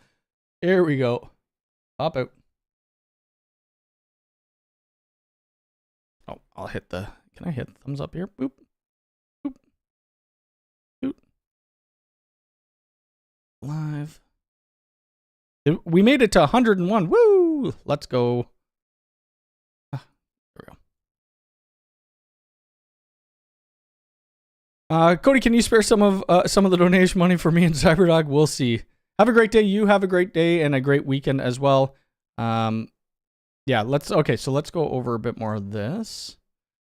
Here we go. Pop out. Oh, I'll hit the. Can I hit thumbs up here? Boop. Boop. Boop. Live. We made it to 101. Woo! Let's go. There we go. Cody, can you spare some of the donation money for me and Cyberdog? We'll see. Have a great day. You have a great day and a great weekend as well. Yeah, so let's go over a bit more of this.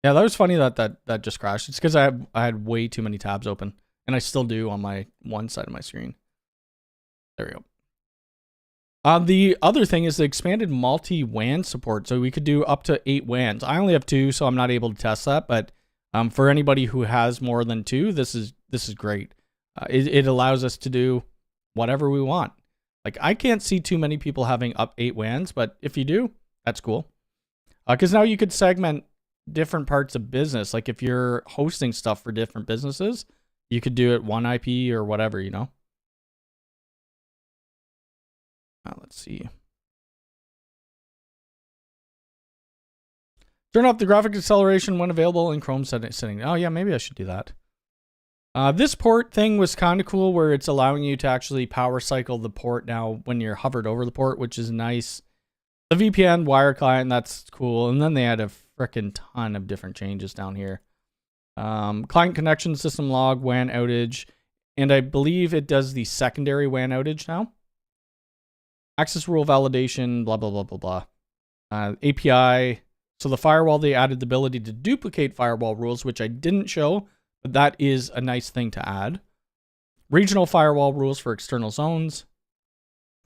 Yeah, that was funny that just crashed. It's because I had way too many tabs open, and I still do on my one side of my screen. There we go. The other thing is the expanded multi-WAN support. So we could do up to 8 WANs. I only have 2, so I'm not able to test that. But for anybody who has more than 2, this is great. It allows us to do whatever we want. Like, I can't see too many people having up 8 WANs, but if you do, that's cool. Because now you could segment different parts of business. Like if you're hosting stuff for different businesses, you could do it one IP or whatever, Let's see. Turn off the graphic acceleration when available in Chrome setting. Oh yeah, maybe I should do that. This port thing was kind of cool where it's allowing you to actually power cycle the port now when you're hovered over the port, which is nice. The VPN wire client, that's cool. And then they had a freaking ton of different changes down here. Client connection, system log, WAN outage. And I believe it does the secondary WAN outage now. Access rule validation, blah, blah, blah, blah, blah. API. So the firewall, they added the ability to duplicate firewall rules, which I didn't show. But that is a nice thing to add. Regional firewall rules for external zones.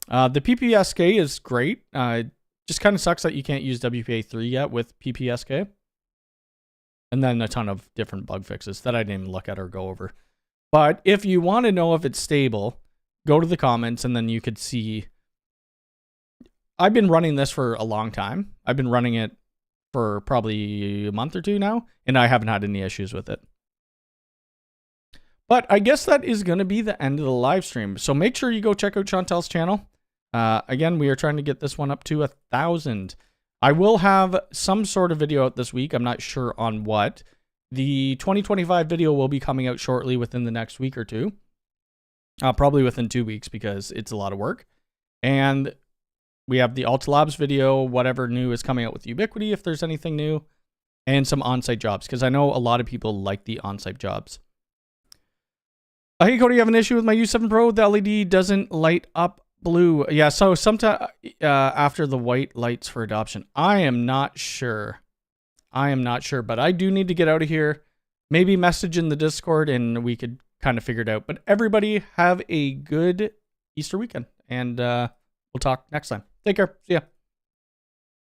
The PPSK is great. Just kind of sucks that you can't use WPA3 yet with PPSK. And then a ton of different bug fixes that I didn't even look at or go over. But if you want to know if it's stable, go to the comments and then you could see. I've been running this for a long time. I've been running it for probably a month or 2 now, and I haven't had any issues with it. But I guess that is going to be the end of the live stream. So make sure you go check out Chantel's channel. Again, we are trying to get this one up to 1,000. I will have some sort of video out this week. I'm not sure on what. The 2025 video will be coming out shortly within the next week or 2. probably within 2 weeks because it's a lot of work. And we have the Alta Labs video, whatever new is coming out with Ubiquiti, if there's anything new, and some on-site jobs, because I know a lot of people like the on-site jobs. Hey, Cody, I have an issue with my U7 Pro. The LED doesn't light up blue. Yeah, so sometime after the white lights for adoption. I am not sure, but I do need to get out of here. Maybe message in the Discord and we could kind of figure it out. But everybody have a good Easter weekend, and we'll talk next time. Take care. See ya.